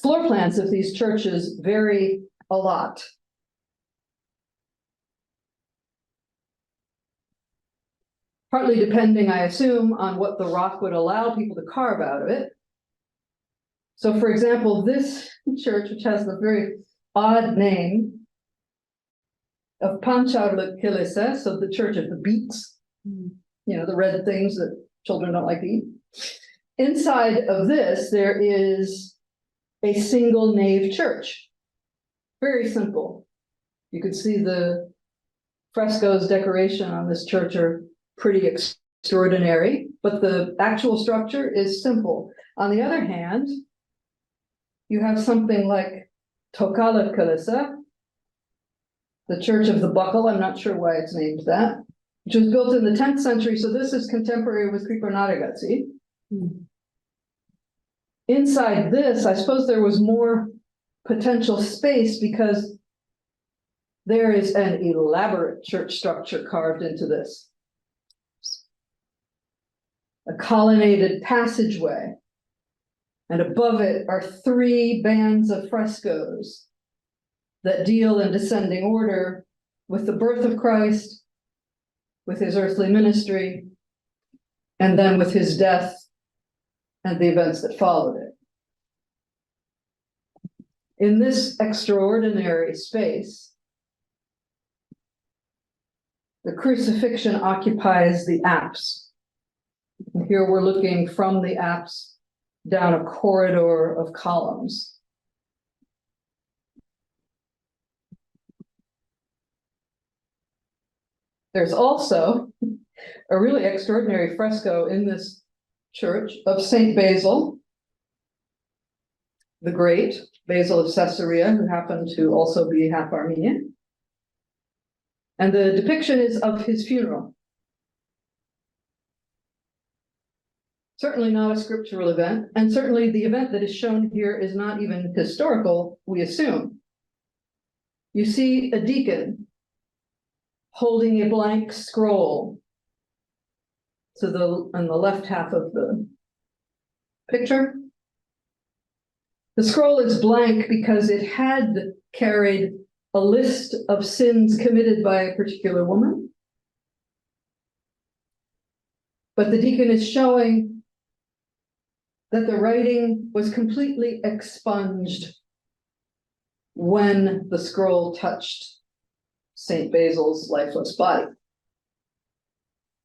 Floor plans of these churches vary a lot. Partly depending, I assume, on what the rock would allow people to carve out of it. So, for example, this church, which has the very odd name of Pancharlı Kilise, so the Church of the Beets, you know, the red things that children don't like to eat. Inside of this, there is a single nave church. Very simple. You could see the frescoes, decoration on this church are pretty extraordinary, but the actual structure is simple. On the other hand, you have something like Tokalı Kilise, the Church of the Buckle. I'm not sure why it's named that, which was built in the 10th century. So this is contemporary with Kriponaragazi. Inside this, I suppose there was more potential space, because there is an elaborate church structure carved into this. A colonnaded passageway, and above it are 3 bands of frescoes that deal in descending order with the birth of Christ, with his earthly ministry, and then with his death and the events that followed it. In this extraordinary space, the crucifixion occupies the apse. And here we're looking from the apse down a corridor of columns. There's also a really extraordinary fresco in this church of Saint Basil the Great, Basil of Caesarea, who happened to also be half Armenian. And the depiction is of his funeral. Certainly not a scriptural event, and certainly the event that is shown here is not even historical, we assume. You see a deacon holding a blank scroll on the left half of the picture. The scroll is blank because it had carried a list of sins committed by a particular woman. But the deacon is showing that the writing was completely expunged when the scroll touched Saint Basil's lifeless body.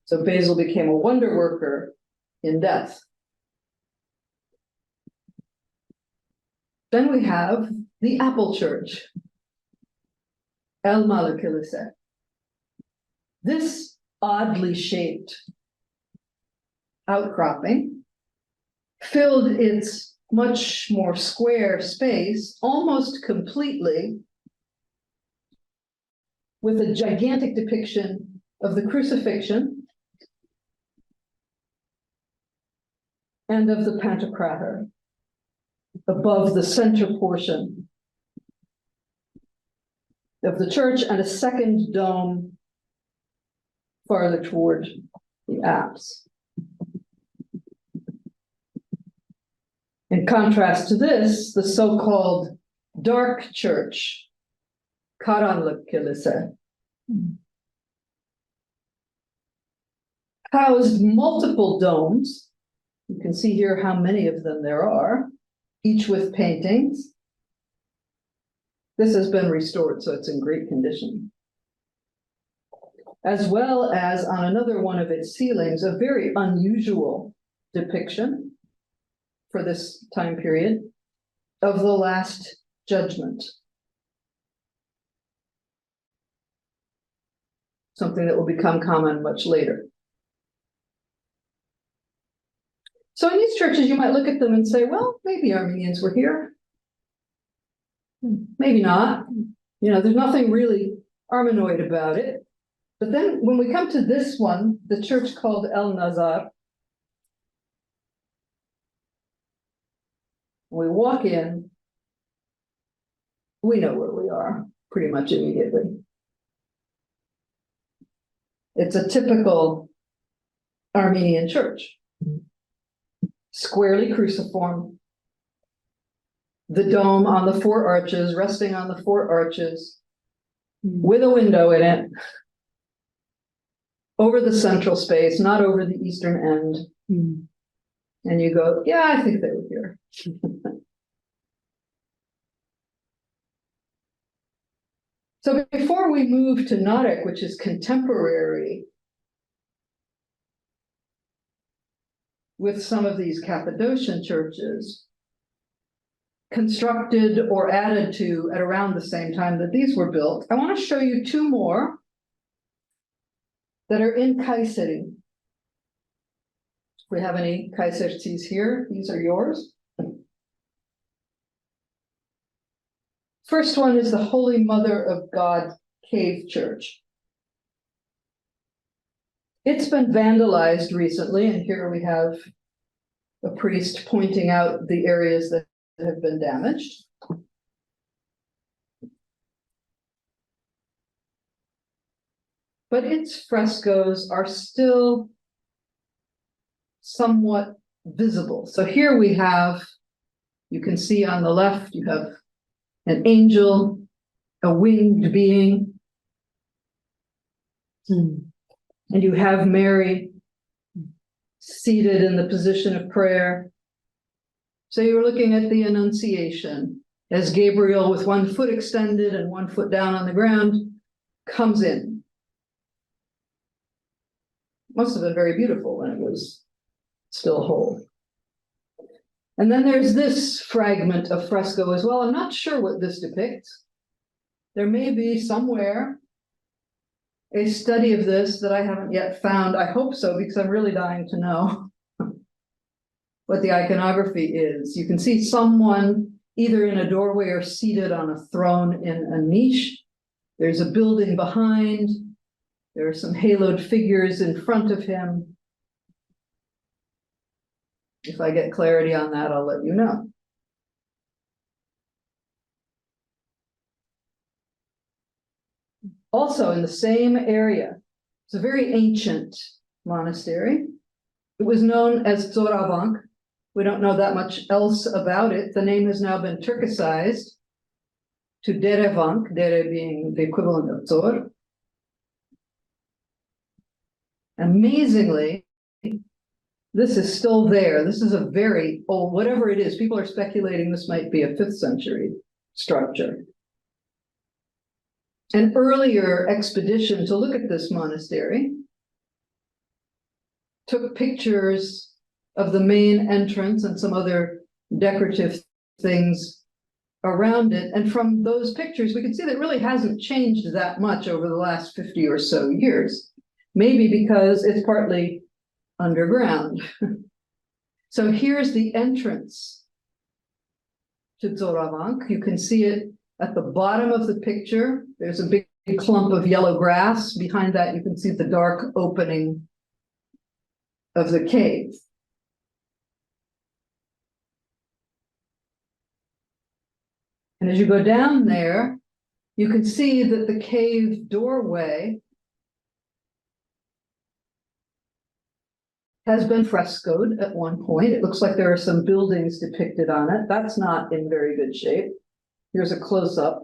So Basil became a wonder worker in death. Then we have the Apple Church, El Malakilise. This oddly shaped outcropping filled its much more square space almost completely with a gigantic depiction of the crucifixion and of the Pantocrator above the center portion of the church, and a second dome farther toward the apse. In contrast to this, the so-called dark church, Karanlık housed multiple domes. You can see here how many of them there are, each with paintings. This has been restored, so it's in great condition. As well as on another one of its ceilings, a very unusual depiction for this time period of the Last Judgment. Something that will become common much later. So in these churches, you might look at them and say, well, maybe Armenians were here. Maybe not. You know, there's nothing really Armenoid about it. But then when we come to this one, the church called El Nazar, we walk in, we know where we are pretty much immediately. It's a typical Armenian church. Squarely cruciform, the dome on the four arches, resting on the four arches, with a window in it, over the central space, not over the eastern end. And you go, yeah, I think they were here. So before we move to Narek, which is contemporary with some of these Cappadocian churches, constructed or added to at around the same time that these were built, I want to show you two more that are in Kayseri. If we have any Kaysertis here, these are yours. First one is the Holy Mother of God Cave Church. It's been vandalized recently, and here we have a priest pointing out the areas that have been damaged. But its frescoes are still somewhat visible. So here we have, you can see on the left, you have an angel, a winged being. And you have Mary seated in the position of prayer. So you're looking at the Annunciation as Gabriel, with one foot extended and one foot down on the ground, comes in. Must have been very beautiful when it was still whole. And then there's this fragment of fresco as well. I'm not sure what this depicts. There may be somewhere a study of this that I haven't yet found. I hope so, because I'm really dying to know what the iconography is. You can see someone either in a doorway or seated on a throne in a niche. There's a building behind. There are some haloed figures in front of him. If I get clarity on that, I'll let you know. Also in the same area, it's a very ancient monastery. It was known as Zoravank. We don't know that much else about it. The name has now been Turkicized to Derevank, Dere being the equivalent of Zor. Amazingly, this is still there. This is a very old, whatever it is, people are speculating this might be a 5th century structure. An earlier expedition to look at this monastery took pictures of the main entrance and some other decorative things around it. And from those pictures, we can see that it really hasn't changed that much over the last 50 or so years. Maybe because it's partly underground. So here's the entrance to Zoravank. You can see it at the bottom of the picture. There's a big clump of yellow grass. Behind that, you can see the dark opening of the cave. And as you go down there, you can see that the cave doorway has been frescoed at one point. It looks like there are some buildings depicted on it. That's not in very good shape. Here's a close-up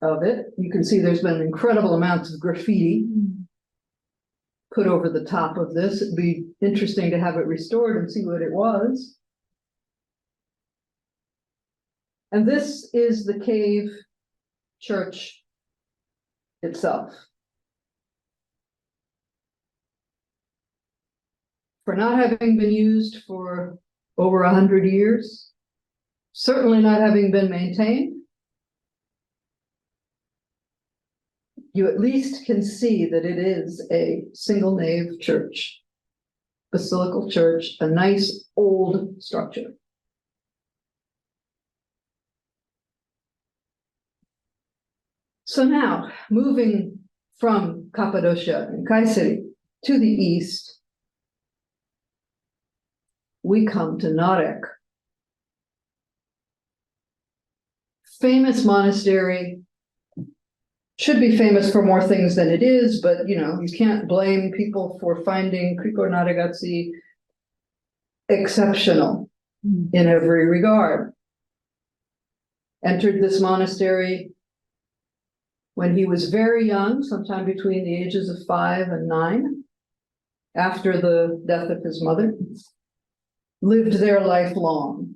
of it. You can see there's been incredible amounts of graffiti put over the top of this. It'd be interesting to have it restored and see what it was. And this is the cave church itself. For not having been used for over 100 years, certainly not having been maintained, you at least can see that it is a single nave church, basilical church, a nice old structure. So now, moving from Cappadocia and Kayseri to the east, we come to Narek. Famous monastery, should be famous for more things than it is, but you know, you can't blame people for finding Krikor Naregatsi exceptional in every regard. Entered this monastery when he was very young, sometime between the ages of 5 and 9, after the death of his mother. Lived there lifelong.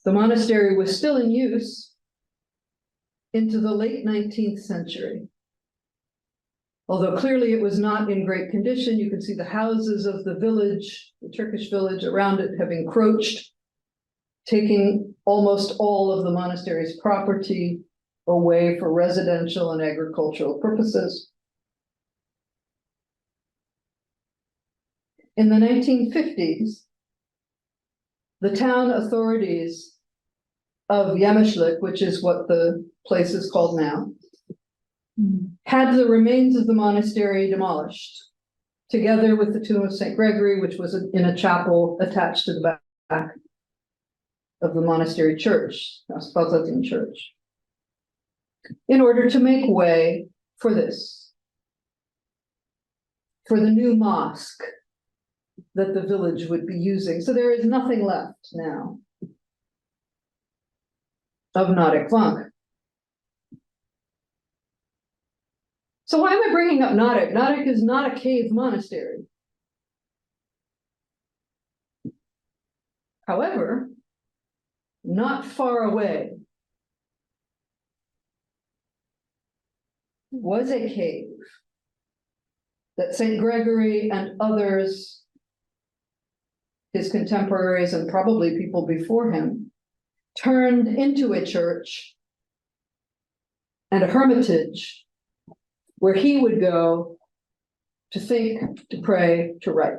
The monastery was still in use into the late 19th century. Although clearly it was not in great condition. You can see the houses of the village, the Turkish village around it have encroached, taking almost all of the monastery's property away for residential and agricultural purposes. In the 1950s, the town authorities of Yemishlik, which is what the place is called now, had the remains of the monastery demolished, together with the tomb of St. Gregory, which was in a chapel attached to the back of the monastery church, Spazzatin church, in order to make way for this, for the new mosque that the village would be using. So there is nothing left now of Narek Vank. So why am I bringing up Narek? Narek is not a cave monastery. However, not far away was a cave that St. Gregory and others, his contemporaries and probably people before him, turned into a church and a hermitage where he would go to think, to pray, to write.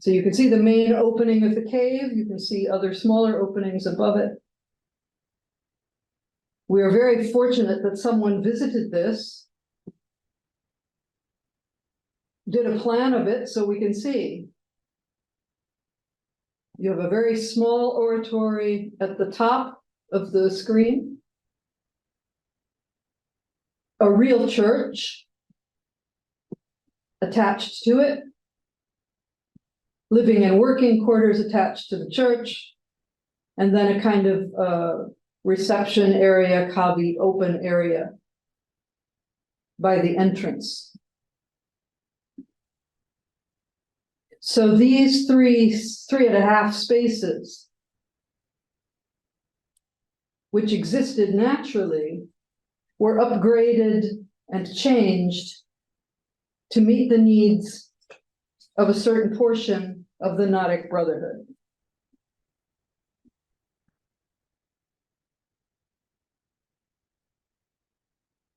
So you can see the main opening of the cave. You can see other smaller openings above it. We are very fortunate that someone visited this, did a plan of it so we can see. You have a very small oratory at the top of the screen, a real church attached to it, living and working quarters attached to the church, and then a kind of reception area, kavi, open area by the entrance. So these three and a half spaces, which existed naturally, were upgraded and changed to meet the needs of a certain portion of the Nadic Brotherhood.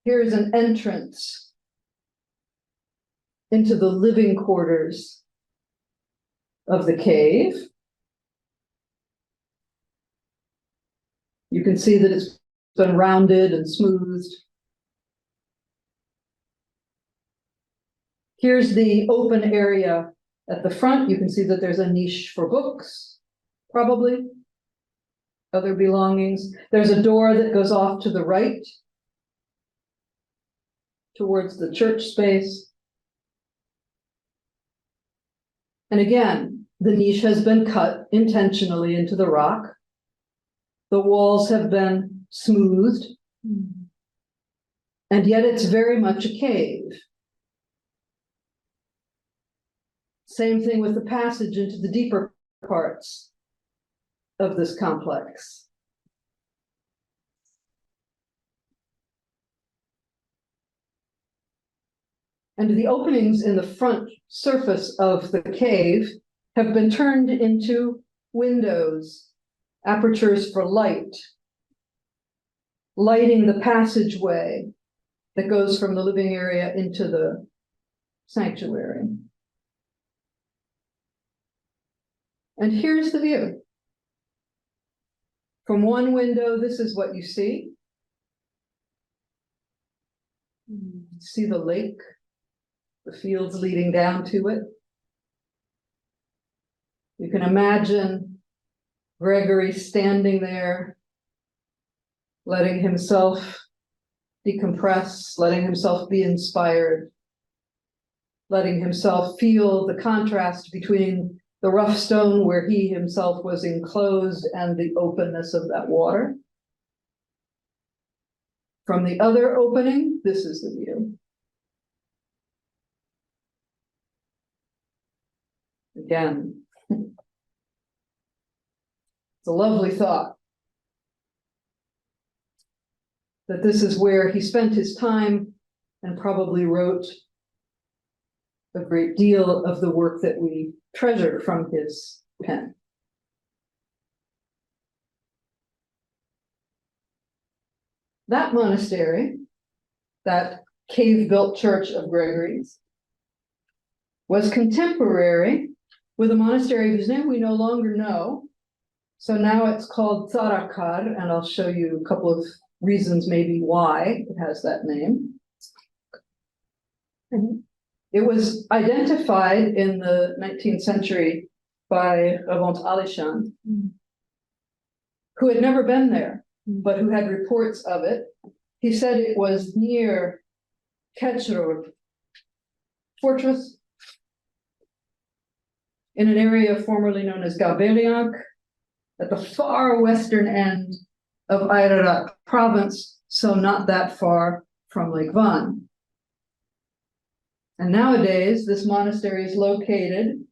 Here is an entrance into the living quarters of the cave. You can see that it's been rounded and smoothed. Here's the open area at the front. You can see that there's a niche for books, probably, other belongings. There's a door that goes off to the right towards the church space. And again, the niche has been cut intentionally into the rock. The walls have been smoothed, and yet it's very much a cave. Same thing with the passage into the deeper parts of this complex. And the openings in the front surface of the cave have been turned into windows, apertures for light, lighting the passageway that goes from the living area into the sanctuary. And here's the view. From one window, this is what you see. See the lake, the fields leading down to it. You can imagine Gregory standing there, letting himself decompress, letting himself be inspired, letting himself feel the contrast between the rough stone where he himself was enclosed and the openness of that water. From the other opening, this is the view. Again, it's a lovely thought that this is where he spent his time and probably wrote a great deal of the work that we treasure from his pen. That monastery, that cave-built church of Gregory's, was contemporary with a monastery whose name we no longer know. So now it's called Tsarakar, and I'll show you a couple of reasons maybe why it has that name. It was identified in the 19th century by Ravant Alishan, who had never been there, but who had reports of it. He said it was near Keçrur fortress in an area formerly known as Galbeliank, at the far western end of Ayrarat province, so not that far from Lake Van. And nowadays, this monastery is located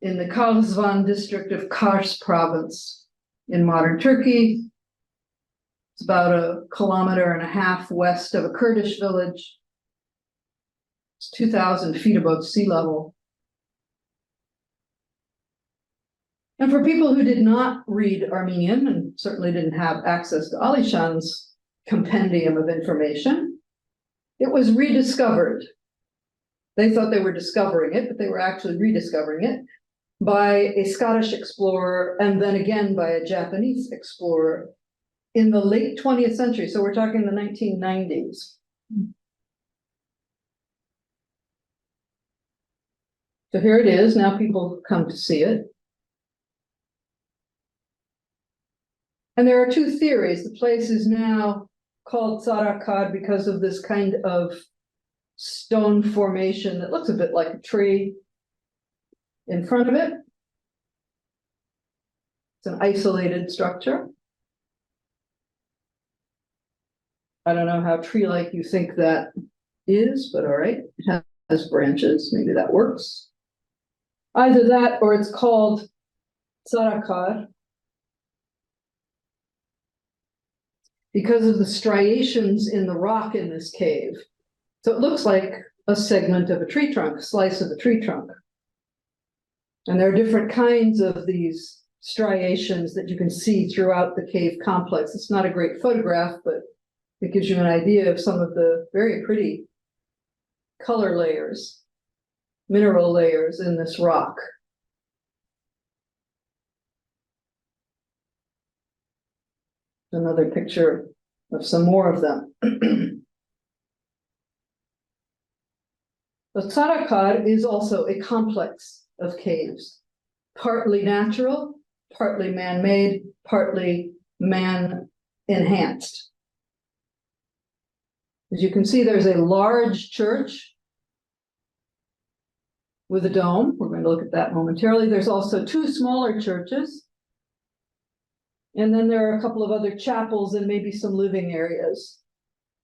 in the Karsvan district of Kars province in modern Turkey. It's about 1.5 kilometers west of a Kurdish village. It's 2,000 feet above sea level. And for people who did not read Armenian and certainly didn't have access to Alishan's compendium of information. It was rediscovered. They thought they were discovering it, but they were actually rediscovering it by a Scottish explorer and then again by a Japanese explorer in the late 20th century. So we're talking the 1990s. So here it is. Now people come to see it. And there are two theories. The place is now called Sarakad because of this kind of stone formation that looks a bit like a tree in front of it. It's an isolated structure. I don't know how tree-like you think that is, but all right, it has branches, maybe that works. Either that or it's called Sarakad because of the striations in the rock in this cave. So it looks like a segment of a tree trunk, a slice of a tree trunk. And there are different kinds of these striations that you can see throughout the cave complex. It's not a great photograph, but it gives you an idea of some of the very pretty color layers, mineral layers in this rock. Another picture of some more of them. But Sarakad is also a complex of caves, partly natural, partly man-made, partly man-enhanced. As you can see, there's a large church with a dome. We're going to look at that momentarily. There's also two smaller churches. And then there are a couple of other chapels and maybe some living areas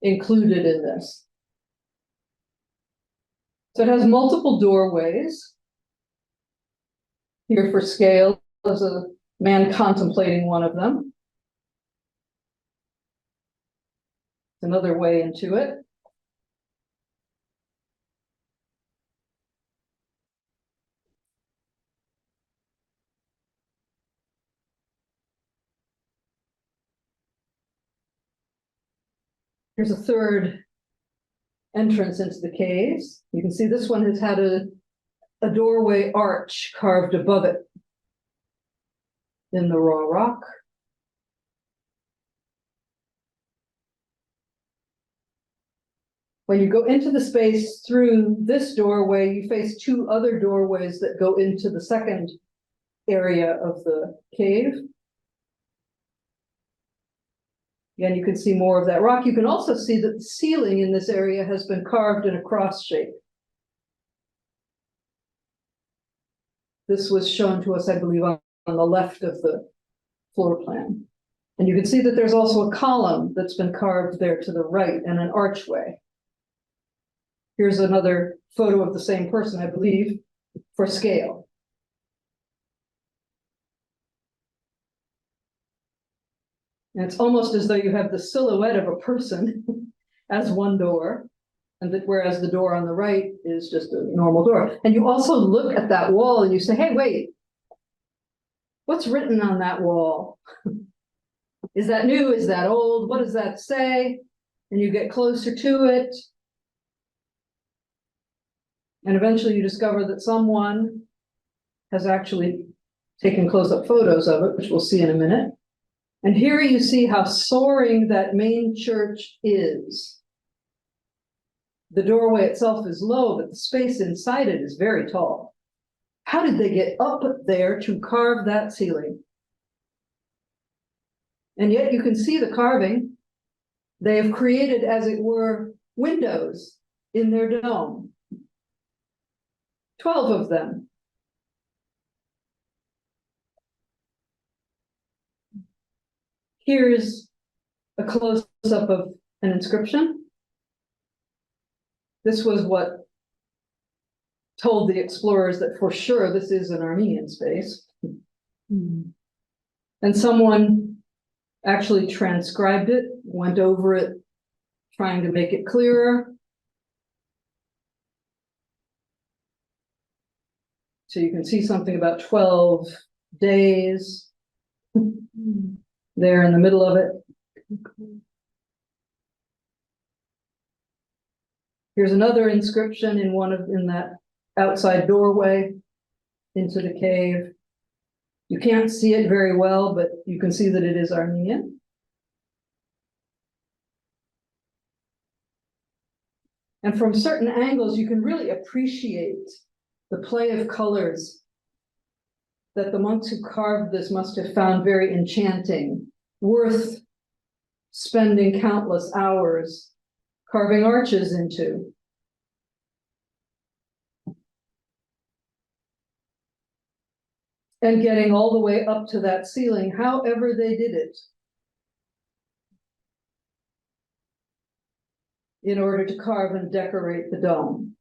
included in this. So it has multiple doorways. Here for scale is a man contemplating one of them. Another way into it. Here's a third entrance into the caves. You can see this one has had a doorway arch carved above it in the raw rock. When you go into the space through this doorway, you face two other doorways that go into the second area of the cave. Again, you can see more of that rock. You can also see that the ceiling in this area has been carved in a cross shape. This was shown to us, I believe, on the left of the floor plan. And you can see that there's also a column that's been carved there to the right and an archway. Here's another photo of the same person, I believe, for scale. And it's almost as though you have the silhouette of a person as one door, and that whereas the door on the right is just a normal door. And you also look at that wall and you say, hey, wait, what's written on that wall? Is that new? Is that old? What does that say? And you get closer to it. And eventually you discover that someone has actually taken close-up photos of it, which we'll see in a minute. And here you see how soaring that main church is. The doorway itself is low, but the space inside it is very tall. How did they get up there to carve that ceiling? And yet you can see the carving. They have created, as it were, windows in their dome. 12 of them. Here's a close-up of an inscription. This was what told the explorers that for sure this is an Armenian space. And someone actually transcribed it, went over it, trying to make it clearer. So you can see something about 12 days there in the middle of it. Here's another inscription in that outside doorway into the cave. You can't see it very well, but you can see that it is Armenian. And from certain angles, you can really appreciate the play of colors that the monks who carved this must have found very enchanting, worth spending countless hours carving arches into. And getting all the way up to that ceiling, however they did it, in order to carve and decorate the dome.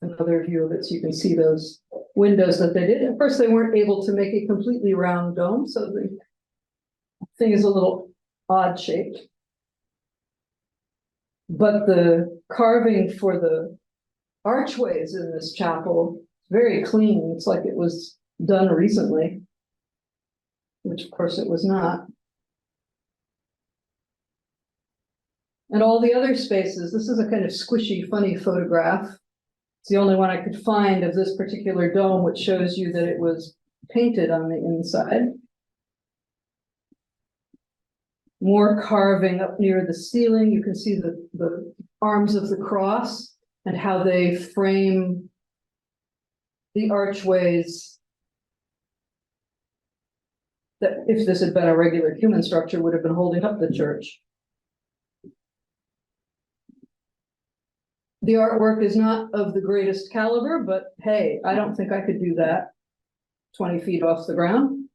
Another view of it, so you can see those windows that they did. At first, they weren't able to make a completely round dome, so the thing is a little odd shaped. But the carving for the archways in this chapel is very clean. It's like it was done recently, which of course it was not. And all the other spaces, this is a kind of squishy, funny photograph. It's the only one I could find of this particular dome, which shows you that it was painted on the inside. More carving up near the ceiling. You can see the arms of the cross and how they frame the archways that, if this had been a regular human structure, would have been holding up the church. The artwork is not of the greatest caliber, but hey, I don't think I could do that 20 feet off the ground.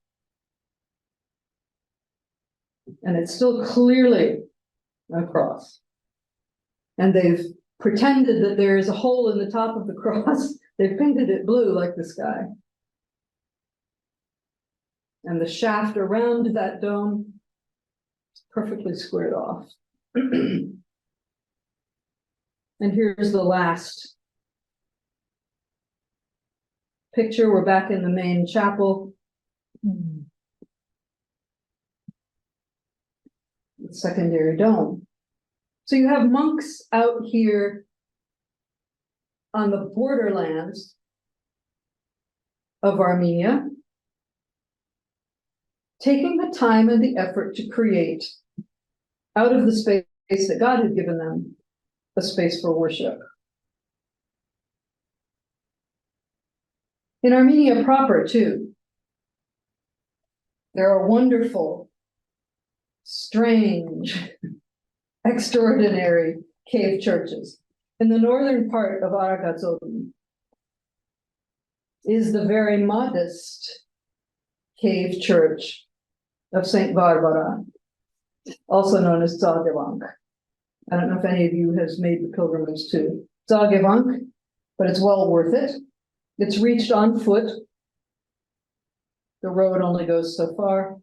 And it's still clearly a cross. And they've pretended that there is a hole in the top of the cross. They've painted it blue like the sky. And the shaft around that dome is perfectly squared off. And here's the last picture. We're back in the main chapel. The secondary dome. So you have monks out here on the borderlands of Armenia, taking the time and the effort to create, out of the space that God had given them, a space for worship. In Armenia proper, too, there are wonderful, strange, extraordinary cave churches. In the northern part of Aragazoden is the very modest cave church of Saint Barbara, also known as Zalgevank. I don't know if any of you has made the pilgrimage to Zalgevank, but it's well worth it. It's reached on foot. The road only goes so far.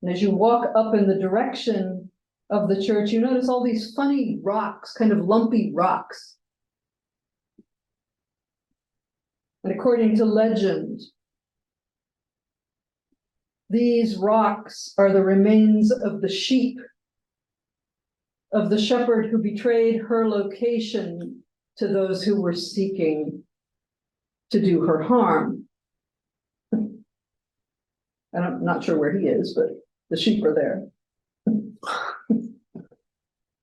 And as you walk up in the direction of the church, you notice all these funny rocks, kind of lumpy rocks. And according to legend, these rocks are the remains of the sheep of the shepherd who betrayed her location to those who were seeking to do her harm. I'm not sure where he is, but the sheep are there.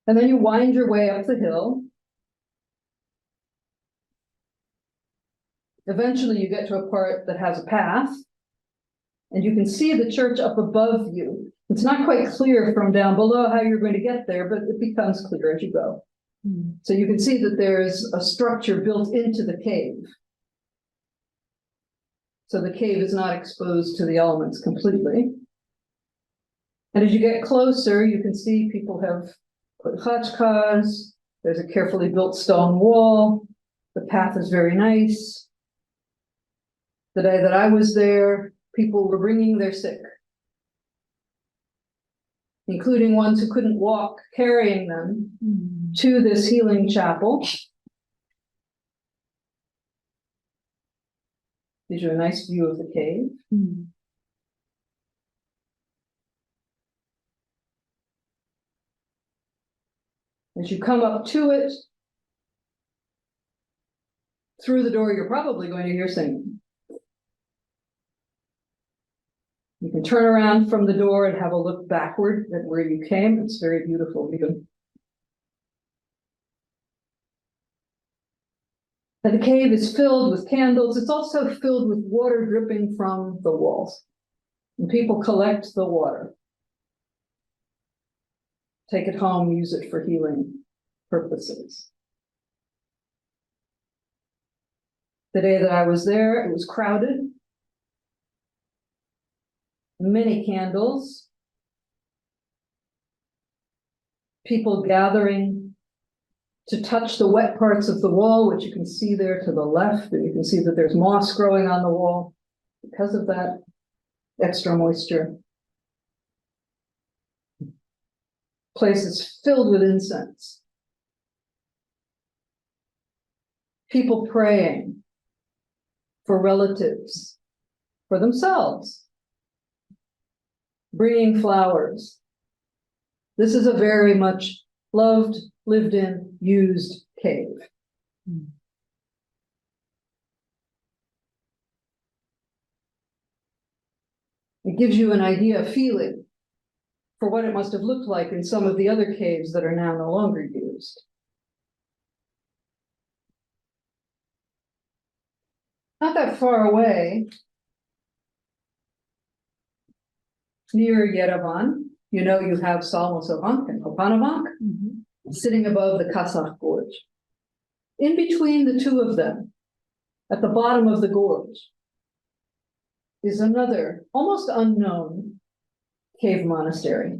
And then you wind your way up the hill. Eventually you get to a part that has a path, and you can see the church up above you. It's not quite clear from down below how you're going to get there, but it becomes clear as you go. So you can see that there's a structure built into the cave. So the cave is not exposed to the elements completely. And as you get closer, you can see people have put khachkars. There's a carefully built stone wall. The path is very nice. The day that I was there, people were bringing their sick, including ones who couldn't walk, carrying them to this healing chapel. Gives you a nice view of the cave. As you come up to it, through the door, you're probably going to hear singing. You can turn around from the door and have a look backward at where you came. It's a very beautiful view. And the cave is filled with candles. It's also filled with water dripping from the walls. And people collect the water, take it home, use it for healing purposes. The day that I was there, it was crowded. Many candles. People gathering to touch the wet parts of the wall, which you can see there to the left, and you can see that there's moss growing on the wall because of that extra moisture. Place is filled with incense. People praying for relatives, for themselves, bringing flowers. This is a very much loved, lived in, used cave. It gives you an idea, a feeling for what it must have looked like in some of the other caves that are now no longer used. Not that far away, near Yerevan, you know you have Salmosovank and Kopanavank sitting above the Kasach Gorge. In between the two of them, at the bottom of the gorge, is another almost unknown cave monastery.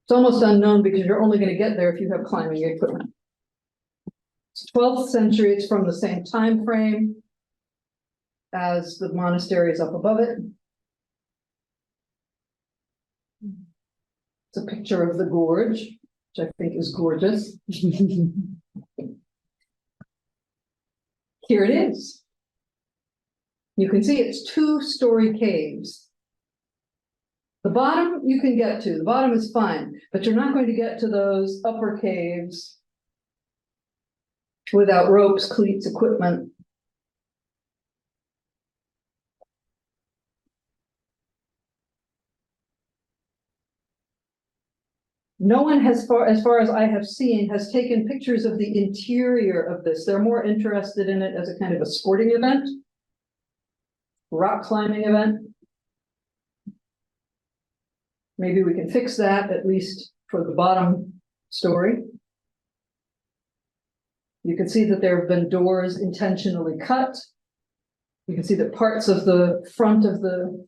It's almost unknown because you're only going to get there if you have climbing equipment. It's 12th century, it's from the same time frame as the monastery is up above it. It's a picture of the gorge, which I think is gorgeous. Here it is. You can see it's 2-story caves. The bottom you can get to, the bottom is fine, but you're not going to get to those upper caves without ropes, cleats, equipment. No one has, as far as I have seen, has taken pictures of the interior of this. They're more interested in it as a kind of a sporting event, rock climbing event. Maybe we can fix that, at least for the bottom story. You can see that there have been doors intentionally cut. You can see that parts of the front of the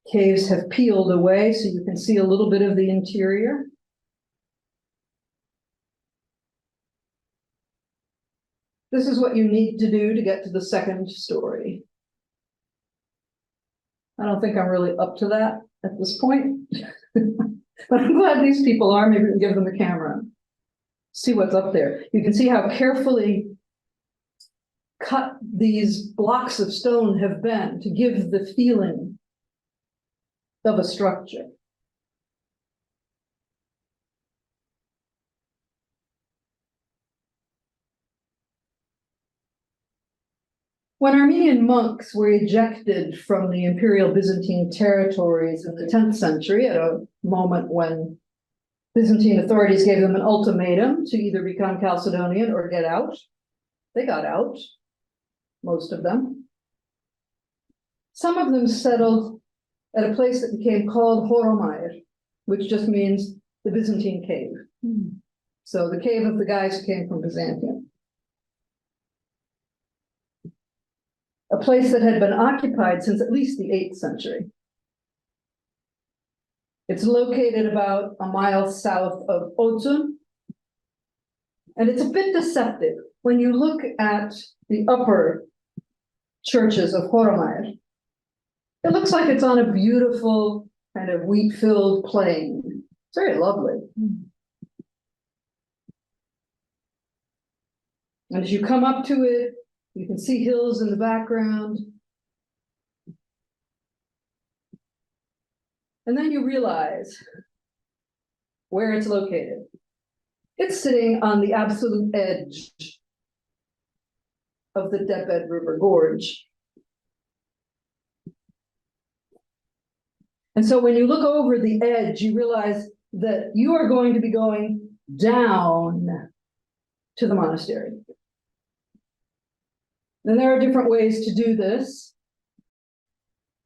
caves have peeled away, so you can see a little bit of the interior. This is what you need to do to get to the second story. I don't think I'm really up to that at this point, but I'm glad these people are. Maybe we can give them the camera. See what's up there. You can see how carefully cut these blocks of stone have been to give the feeling of a structure. When Armenian monks were ejected from the imperial Byzantine territories in the 10th century, at a moment when Byzantine authorities gave them an ultimatum to either become Chalcedonian or get out, they got out, most of them. Some of them settled at a place that became called Horomair, which just means the Byzantine cave. So the cave of the guys who came from Byzantium. A place that had been occupied since at least the 8th century. It's located about a mile south of Ozun, and it's a bit deceptive. When you look at the upper churches of Horomair, it looks like it's on a beautiful kind of wheat-filled plain. It's very lovely. And as you come up to it, you can see hills in the background. And then you realize where it's located. It's sitting on the absolute edge of the Debed River Gorge. And so when you look over the edge, you realize that you are going to be going down to the monastery. And there are different ways to do this.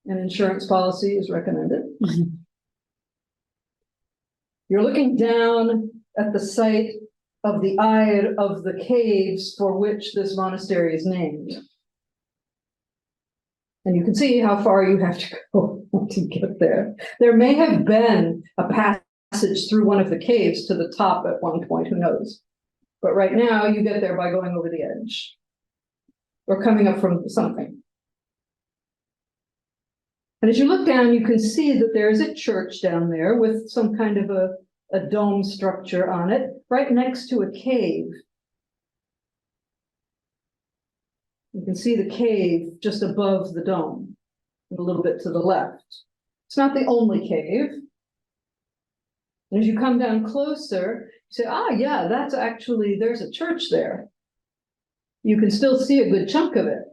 An insurance policy is recommended. You're looking down at the site of the eye of the caves for which this monastery is named. And you can see how far you have to go to get there. There may have been a passage through one of the caves to the top at one point, who knows? But right now you get there by going over the edge or coming up from something. And as you look down, you can see that there's a church down there with some kind of a dome structure on it, right next to a cave. You can see the cave just above the dome, a little bit to the left. It's not the only cave. And as you come down closer, you say, ah, yeah, that's actually, there's a church there. You can still see a good chunk of it.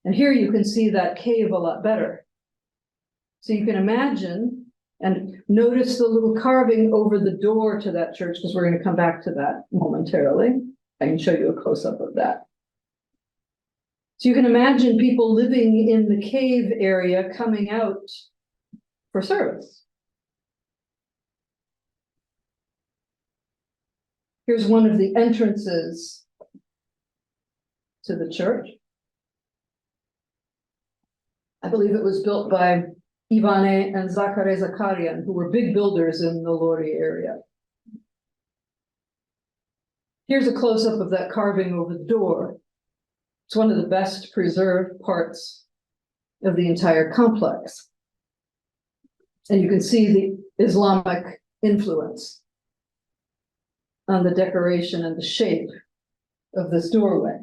And here you can see that cave a lot better. So you can imagine and notice the little carving over the door to that church, because we're going to come back to that momentarily. I can show you a close-up of that. So you can imagine people living in the cave area coming out for service. Here's one of the entrances to the church. I believe it was built by Ervine and Zachary Zakarian, who were big builders in the Lori area. Here's a close-up of that carving over the door. It's one of the best preserved parts of the entire complex. And you can see the Islamic influence on the decoration and the shape of this doorway.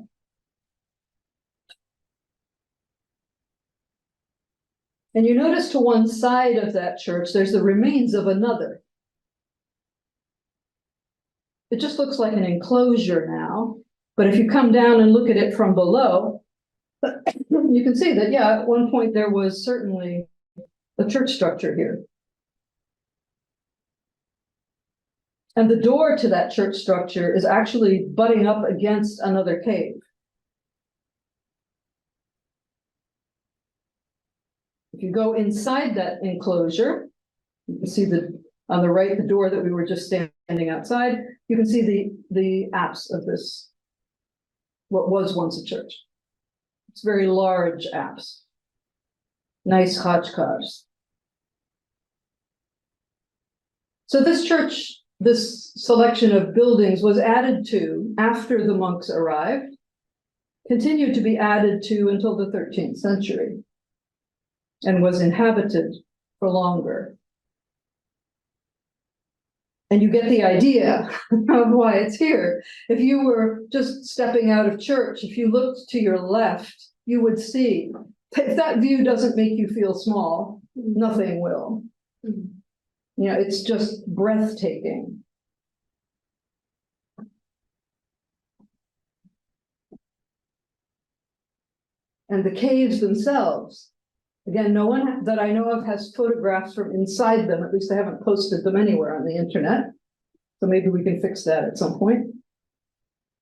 And you notice to one side of that church, there's the remains of another. It just looks like an enclosure now, but if you come down and look at it from below, you can see that, yeah, at one point there was certainly a church structure here. And the door to that church structure is actually butting up against another cave. If you go inside that enclosure, you can see on the right, the door that we were just standing outside, you can see the apse of this, what was once a church. It's a very large apse. Nice hodgepodge. So this church, this selection of buildings was added to after the monks arrived, continued to be added to until the 13th century, and was inhabited for longer. And you get the idea of why it's here. If you were just stepping out of church, if you looked to your left, you would see, if that view doesn't make you feel small, nothing will. You know, it's just breathtaking. And the caves themselves, again, no one that I know of has photographs from inside them. At least I haven't posted them anywhere on the internet. So maybe we can fix that at some point.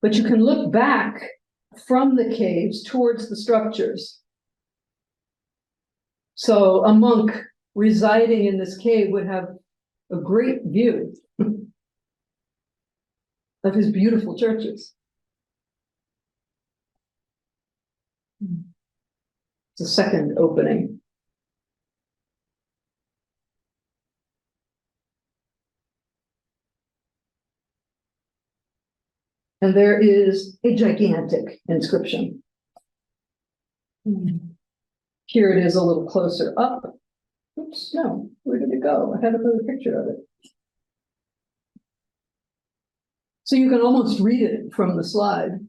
But you can look back from the caves towards the structures. So a monk residing in this cave would have a great view of his beautiful churches. It's a second opening. And there is a gigantic inscription. Here it is a little closer up. Oops, no, where did it go? I had another picture of it. So you can almost read it from the slide.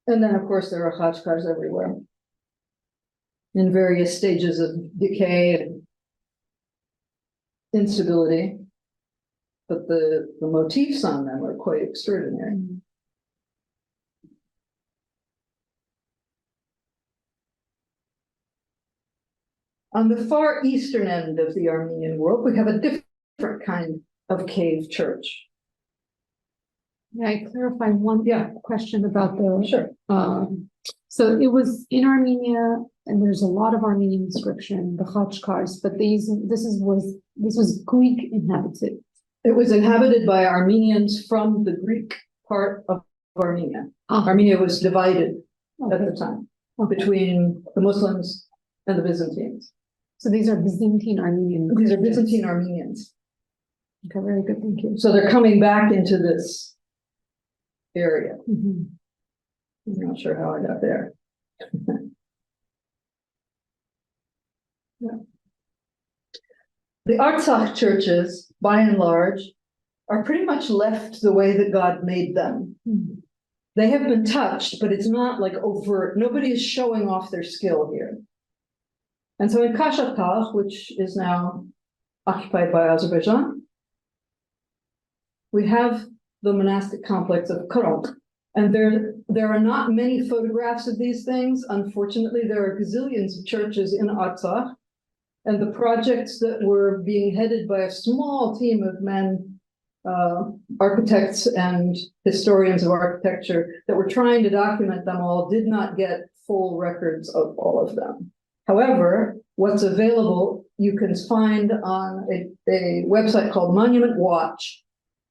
And then, of course, there are khachkars everywhere in various stages of decay and instability. But the motifs on them are quite extraordinary. On the far eastern end of the Armenian world, we have a different kind of cave church. May I clarify one question about the Sure. So it was in Armenia, and there's a lot of Armenian inscription, the Khachkars, but this was Greek inhabited. It was inhabited by Armenians from the Greek part of Armenia. Armenia was divided at the time between the Muslims and the Byzantines. So these are Byzantine Armenian. These are Byzantine Armenians. Okay, very good, thank you. So they're coming back into this area. Mm-hmm. I'm not sure how I got there. Yeah. The Artsakh churches, by and large, are pretty much left the way that God made them. Mm-hmm. They have been touched, but it's not like overt. Nobody is showing off their skill here. And so in Kashakhar, which is now occupied by Azerbaijan, we have the monastic complex of Karonk. And there are not many photographs of these things. Unfortunately, there are gazillions of churches in Artsakh. And the projects that were being headed by a small team of men, architects and historians of architecture, that were trying to document them all, did not get full records of all of them. However, what's available, you can find on a website called Monument Watch,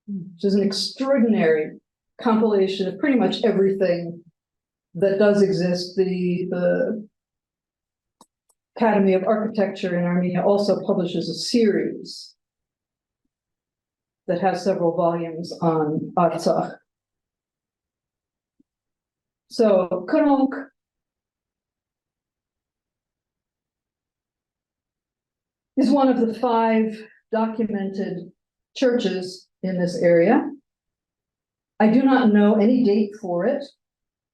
which is an extraordinary compilation of pretty much everything that does exist. The Academy of Architecture in Armenia also publishes a series that has several volumes on Artsakh. So Karonk is one of the 5 documented churches in this area. I do not know any date for it.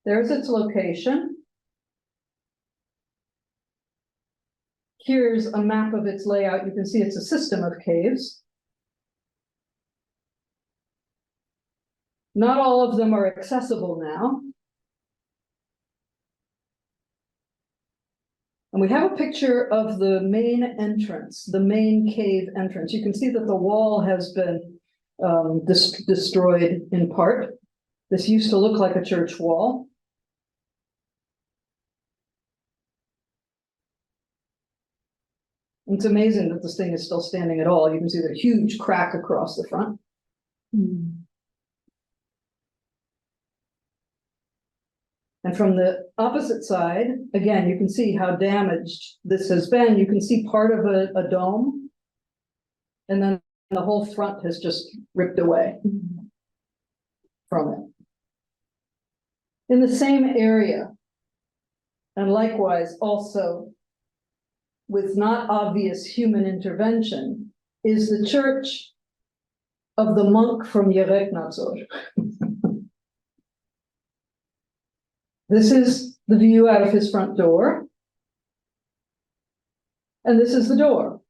There's its location. Here's a map of its layout. You can see it's a system of caves. Not all of them are accessible now. And we have a picture of the main entrance, the main cave entrance. You can see that the wall has been destroyed in part. This used to look like a church wall. It's amazing that this thing is still standing at all. You can see the huge crack across the front. And from the opposite side, again, you can see how damaged this has been. You can see part of a dome, and then the whole front has just ripped away from it. In the same area, and likewise also with not obvious human intervention, is the church of the monk from Yereknadzor. This is the view out of his front door. And this is the door.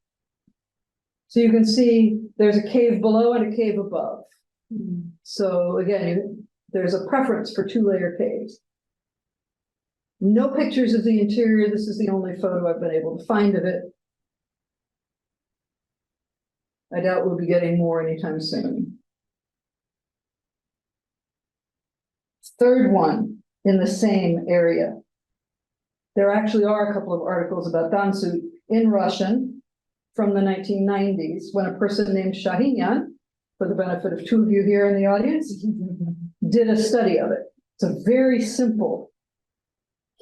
So you can see there's a cave below and a cave above. So again, there's a preference for 2-layer caves. No pictures of the interior. This is the only photo I've been able to find of it. I doubt we'll be getting more anytime soon. Third one in the same area. There actually are a couple of articles about Dansu in Russian from the 1990s, when a person named Shahinyan, for the benefit of 2 of you here in the audience, did a study of it. It's a very simple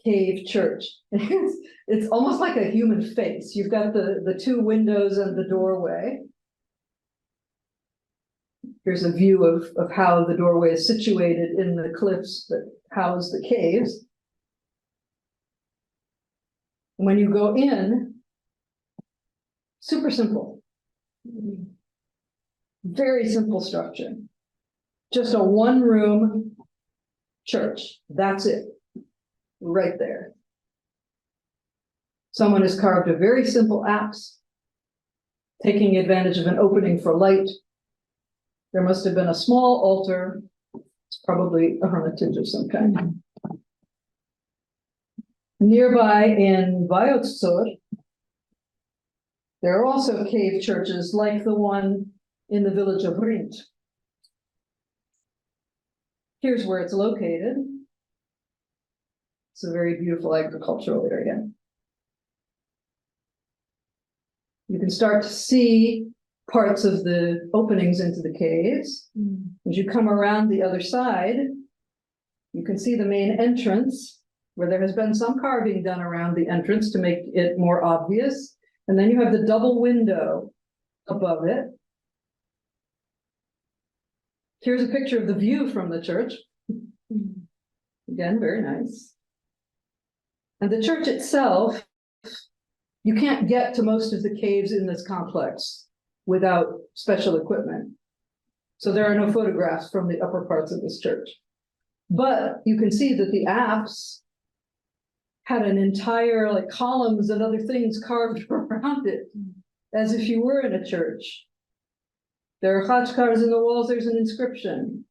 cave church. It's almost like a human face. You've got the 2 windows and the doorway. Here's a view of how the doorway is situated in the cliffs that house the caves. When you go in, super simple. Very simple structure. Just a 1-room church. That's it. right there. Someone has carved a very simple apse, taking advantage of an opening for light. There must have been a small altar. It's probably a hermitage of some kind. Nearby in Vajotsur, there are also cave churches like the one in the village of Rint. Here's where it's located. It's a very beautiful agricultural area. You can start to see parts of the openings into the caves. As you come around the other side, you can see the main entrance, where there has been some carving done around the entrance to make it more obvious. And then you have the double window above it. Here's a picture of the view from the church. Again, very nice. And the church itself, you can't get to most of the caves in this complex without special equipment. So there are no photographs from the upper parts of this church. But you can see that the apse had an entire, like, columns and other things carved around it, as if you were in a church. There are khachkars in the walls, there's an inscription.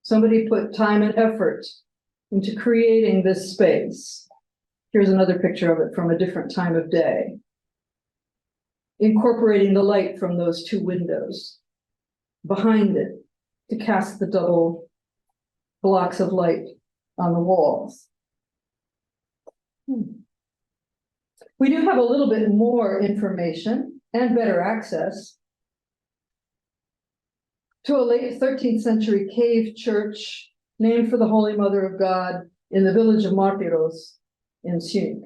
Somebody put time and effort into creating this space. Here's another picture of it from a different time of day, incorporating the light from those two windows behind it to cast the double blocks of light on the walls. We do have a little bit more information and better access to a late 13th century cave church named for the Holy Mother of God in the village of Martyros in Syunik.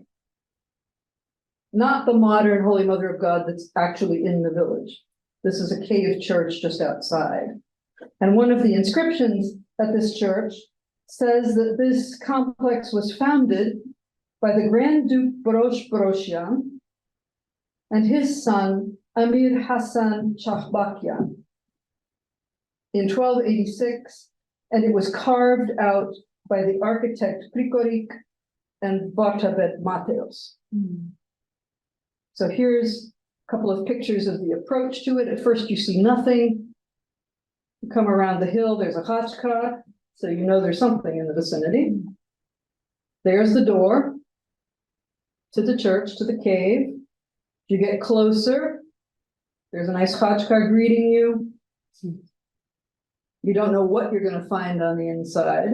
Not the modern Holy Mother of God that's actually in the village. This is a cave church just outside. And one of the inscriptions at this church says that this complex was founded by the Grand Duke Brosh Broshian and his son Amir Hassan Chahbakian in 1286, and it was carved out by the architect Prikorik and Bartabet Mateos. So here's a couple of pictures of the approach to it. At first you see nothing. You come around the hill, there's a khachkar, so you know there's something in the vicinity. There's the door to the church, to the cave. You get closer, there's a nice khachkar greeting you. You don't know what you're going to find on the inside.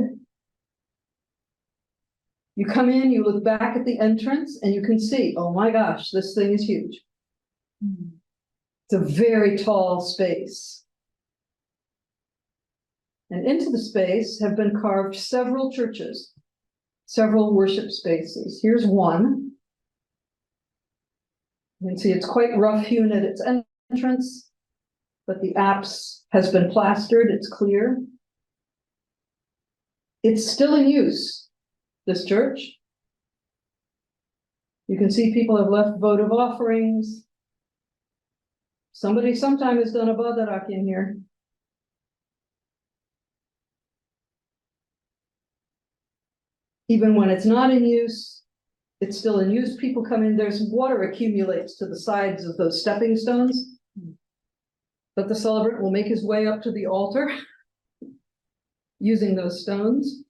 You come in, you look back at the entrance, and you can see, oh my gosh, this thing is huge. It's a very tall space. And into the space have been carved several churches, several worship spaces. Here's one. You can see it's quite rough hewn at its entrance, but the apse has been plastered, it's clear. It's still in use, this church. You can see people have left votive offerings. Somebody sometime has done a badarak in here. Even when it's not in use, it's still in use. People come in, there's water accumulates to the sides of those stepping stones, but the celebrant will make his way up to the altar using those stones.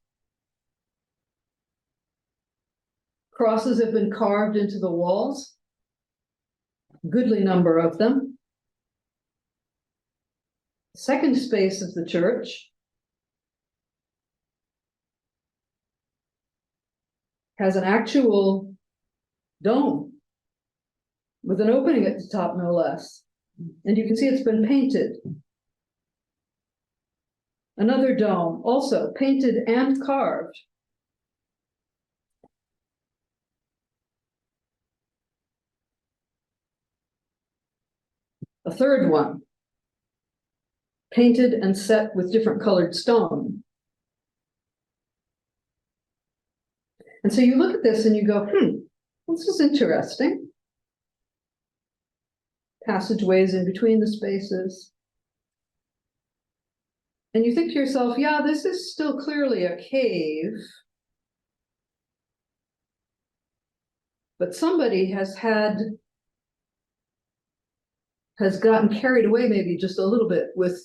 Crosses have been carved into the walls, a goodly number of them. The second space of the church has an actual dome with an opening at the top, no less. And you can see it's been painted. Another dome, also painted and carved. A third one, painted and set with different colored stone. And so you look at this and you go, this is interesting. Passageways in between the spaces. And you think to yourself, yeah, this is still clearly a cave, But somebody has gotten carried away maybe just a little bit with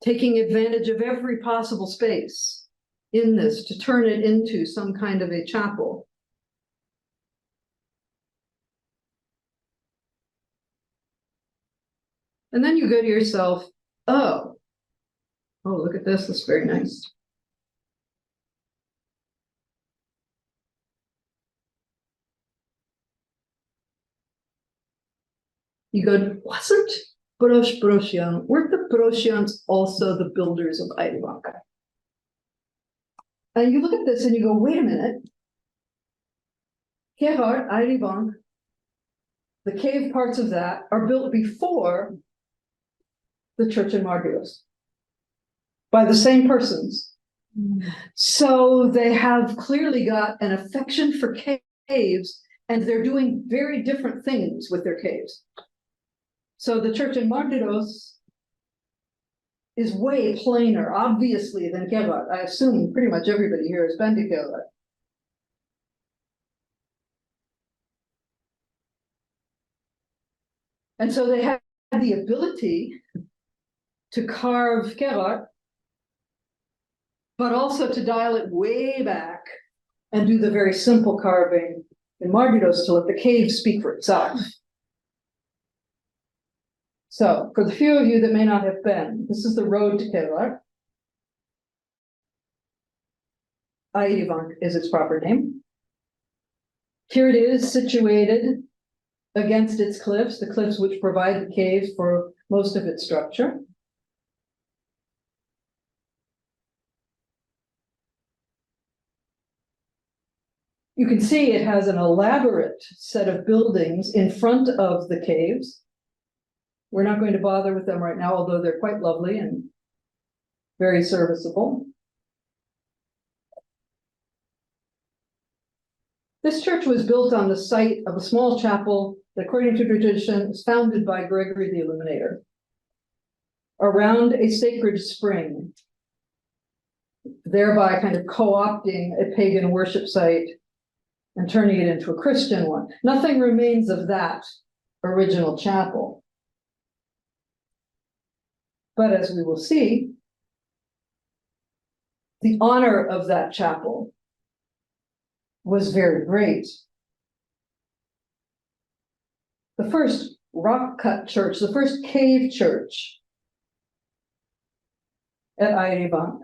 taking advantage of every possible space in this to turn it into some kind of a chapel. And then you go to yourself, oh, look at this, that's very nice. You go, wasn't Brosyan, weren't the Brosyans also the builders of Ervine? And you look at this and you go, wait a minute. Kehar, Ervine, the cave parts of that are built before the church in Margiros by the same persons. So they have clearly got an affection for caves, and they're doing very different things with their caves. So the church in Margiros is way plainer, obviously, than Kevat. I assume pretty much everybody here has been to Kevat. And so they have the ability to carve Kevat, but also to dial it way back and do the very simple carving in Margiros to let the cave speak for itself. So, for the few of you that may not have been, this is the road to Kevat. Ervine is its proper name. Here it is, situated against its cliffs, the cliffs which provide the cave for most of its structure. You can see it has an elaborate set of buildings in front of the caves. We're not going to bother with them right now, although they're quite lovely and very serviceable. This church was built on the site of a small chapel that, according to tradition, was founded by Gregory the Illuminator around a sacred spring, thereby kind of co-opting a pagan worship site and turning it into a Christian one. Nothing remains of that original chapel. But as we will see, the honor of that chapel was very great. The first rock-cut church, the first cave church at Ervine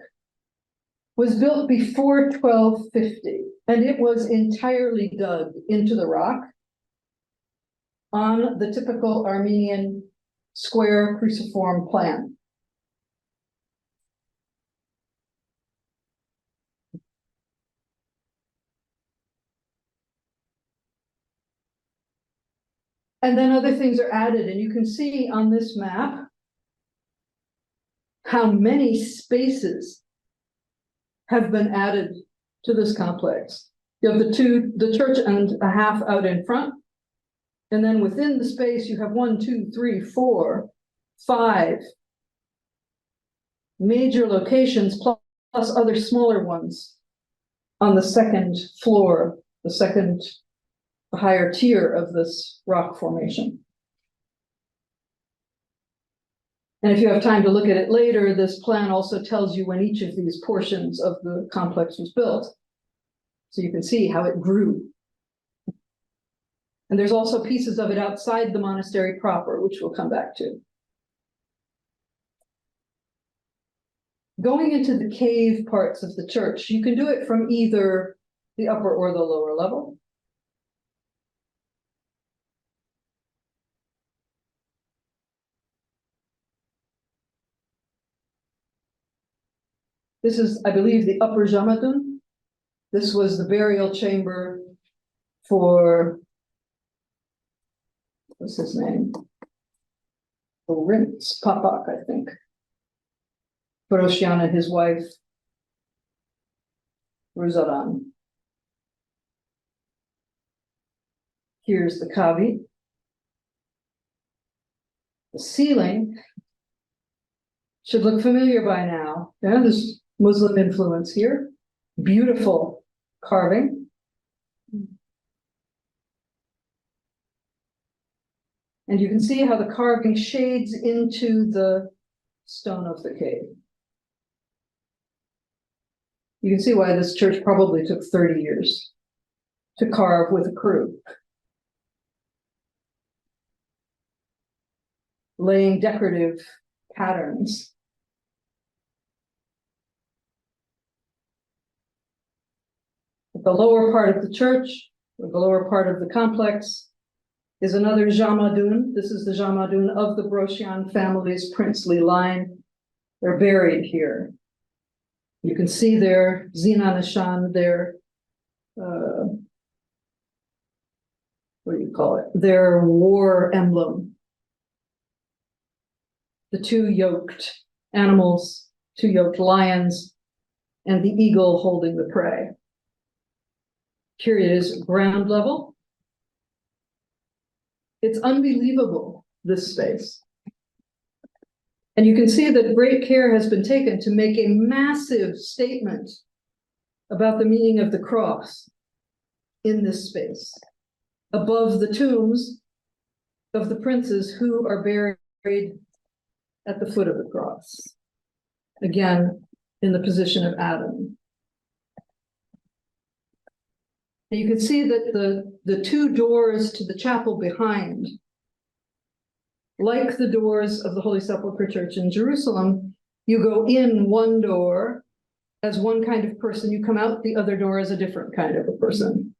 was built before 1250, and it was entirely dug into the rock on the typical Armenian square cruciform plan. And then other things are added, and you can see on this map how many spaces have been added to this complex. You have the church and a half out in front, and then within the space you have 1, 2, 3, 4, 5 major locations plus other smaller ones on the second floor, the second higher tier of this rock formation. And if you have time to look at it later, this plan also tells you when each of these portions of the complex was built. So you can see how it grew. And there's also pieces of it outside the monastery proper, which we'll come back to. Going into the cave parts of the church, you can do it from either the upper or the lower level. This is, I believe, the upper Jamadun. This was the burial chamber for, what's his name? Rince Papak, I think. Brosyan and his wife, Ruzaran. Here's the kavi. The ceiling should look familiar by now. Yeah, there's Muslim influence here. Beautiful carving. And you can see how the carving shades into the stone of the cave. You can see why this church probably took 30 years to carve with a crew. Laying decorative patterns. At the lower part of the church, or the lower part of the complex, is another Jamadun. This is the Jamadun of the Broshian family's princely line. They're buried here. You can see their Zina Nishan, their what do you call it? Their war emblem. The two yoked animals, two yoked lions, and the eagle holding the prey. Here it is, ground level. It's unbelievable, this space. And you can see that great care has been taken to make a massive statement about the meaning of the cross in this space, above the tombs of the princes who are buried at the foot of the cross, again, in the position of Adam. And you can see that the two doors to the chapel behind, like the doors of the Holy Sepulchre Church in Jerusalem, you go in one door as one kind of person, you come out the other door as a different kind of a person.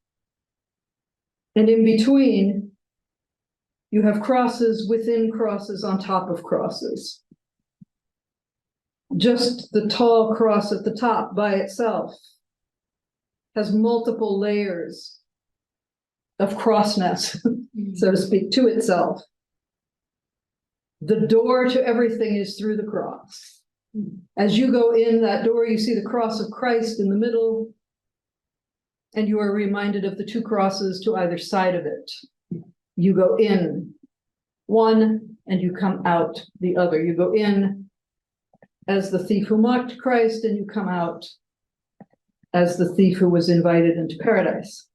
And in between, you have crosses within crosses on top of crosses. Just the tall cross at the top by itself has multiple layers of crossness, so to speak, to itself. The door to everything is through the cross. As you go in that door, you see the cross of Christ in the middle, and you are reminded of the two crosses to either side of it. You go in one, and you come out the other. You go in as the thief who mocked Christ, and you come out as the thief who was invited into paradise.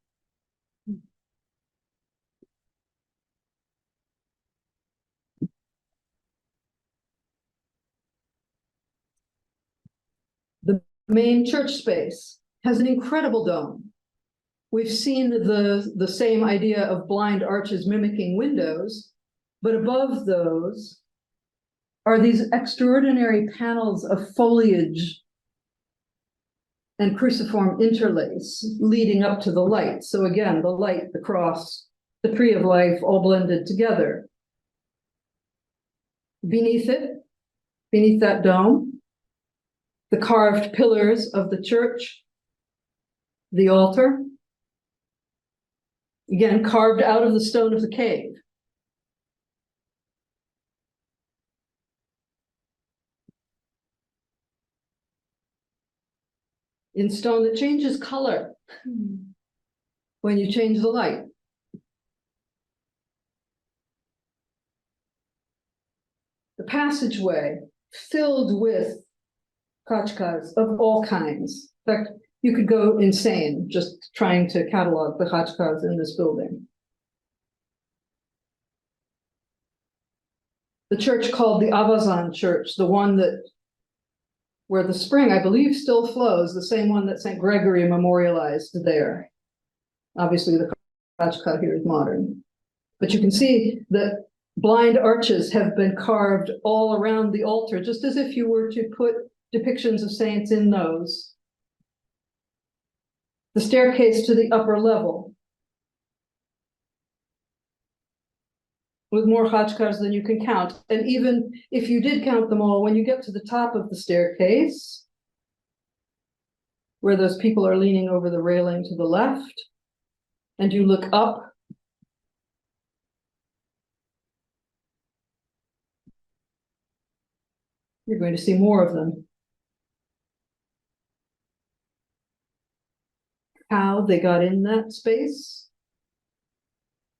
The main church space has an incredible dome. We've seen the same idea of blind arches mimicking windows, but above those are these extraordinary panels of foliage and cruciform interlace leading up to the light. So again, the light, the cross, the tree of life, all blended together. Beneath it, beneath that dome, the carved pillars of the church, the altar, again, carved out of the stone of the cave. In stone that changes color when you change the light. The passageway filled with khachkars of all kinds. In fact, you could go insane just trying to catalog the khachkars in this building. The church called the Avazan Church, the one that where the spring, I believe, still flows, the same one that St. Gregory memorialized there. Obviously, the khachkar here is modern. But you can see that blind arches have been carved all around the altar, just as if you were to put depictions of saints in those. The staircase to the upper level, with more khachkars than you can count. And even if you did count them all, when you get to the top of the staircase, where those people are leaning over the railing to the left, and you look up, you're going to see more of them. How they got in that space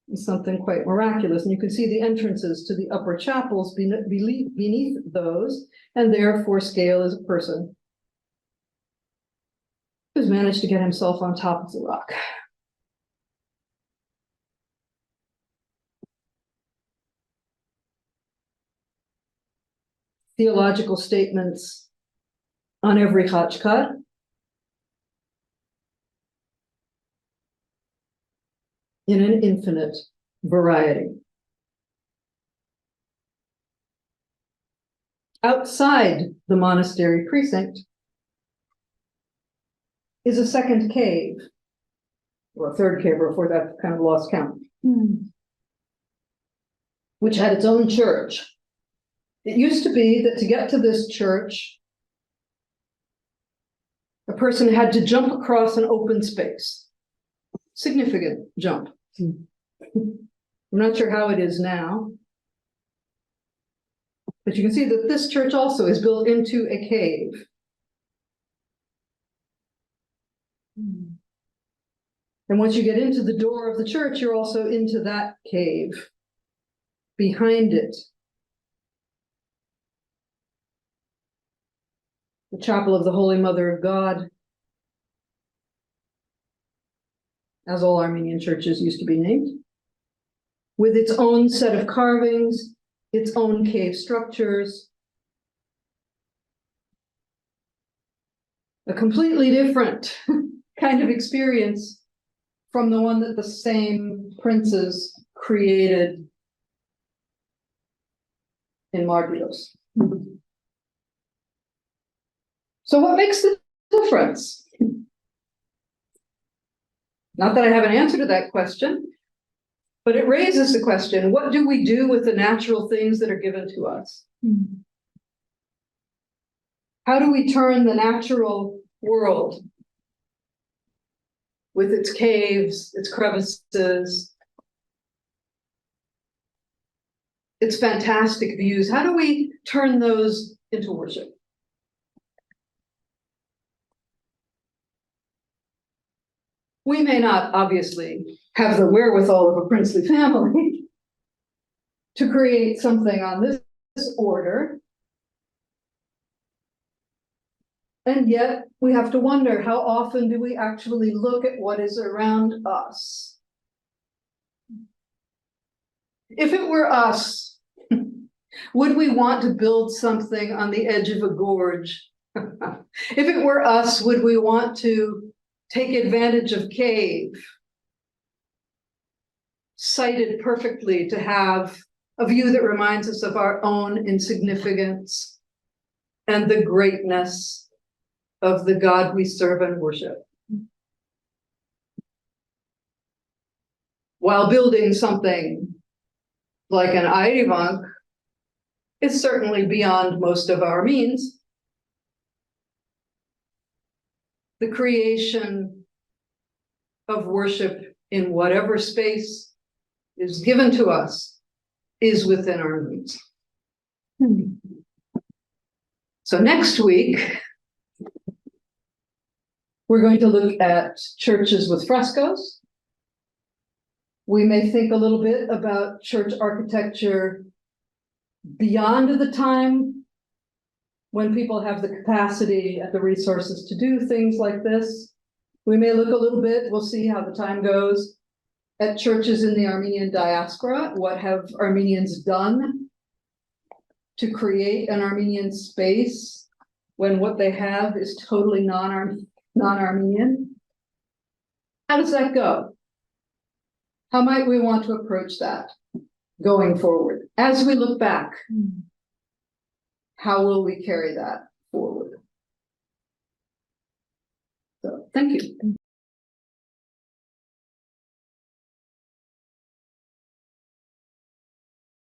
is something quite miraculous. And you can see the entrances to the upper chapels beneath those, and there for scale is a person who's managed to get himself on top of the rock. theological statements on every chachkat. In an infinite variety. Outside the monastery precinct is a second cave, or a third cave, or a fourth, I've kind of lost count, which had its own church. It used to be that to get to this church, a person had to jump across an open space. Significant jump. I'm not sure how it is now. But you can see that this church also is built into a cave. And once you get into the door of the church, you're also into that cave. Behind it, the chapel of the Holy Mother of God, as all Armenian churches used to be named, with its own set of carvings, its own cave structures. A completely different kind of experience from the one that the same princes created in Margios. So what makes the difference? Not that I have an answer to that question, but it raises the question, what do we do with the natural things that are given to us? How do we turn the natural world with its caves, its crevices, its fantastic views, how do we turn those into worship? We may not, obviously, have the wherewithal of a princely family to create something on this order. And yet, we have to wonder, how often do we actually look at what is around us? If it were us, would we want to build something on the edge of a gorge? If it were us, would we want to take advantage of cave, sited perfectly to have a view that reminds us of our own insignificance and the greatness of the God we serve and worship, while building something like an Ervine is certainly beyond most of our means. The creation of worship in whatever space is given to us is within our means. So next week, we're going to look at churches with frescoes. We may think a little bit about church architecture beyond the time when people have the capacity and the resources to do things like this. We may look a little bit, we'll see how the time goes, at churches in the Armenian diaspora. What have Armenians done to create an Armenian space when what they have is totally non-Armenian? How does that go? How might we want to approach that going forward? As we look back, how will we carry that forward? So, thank you.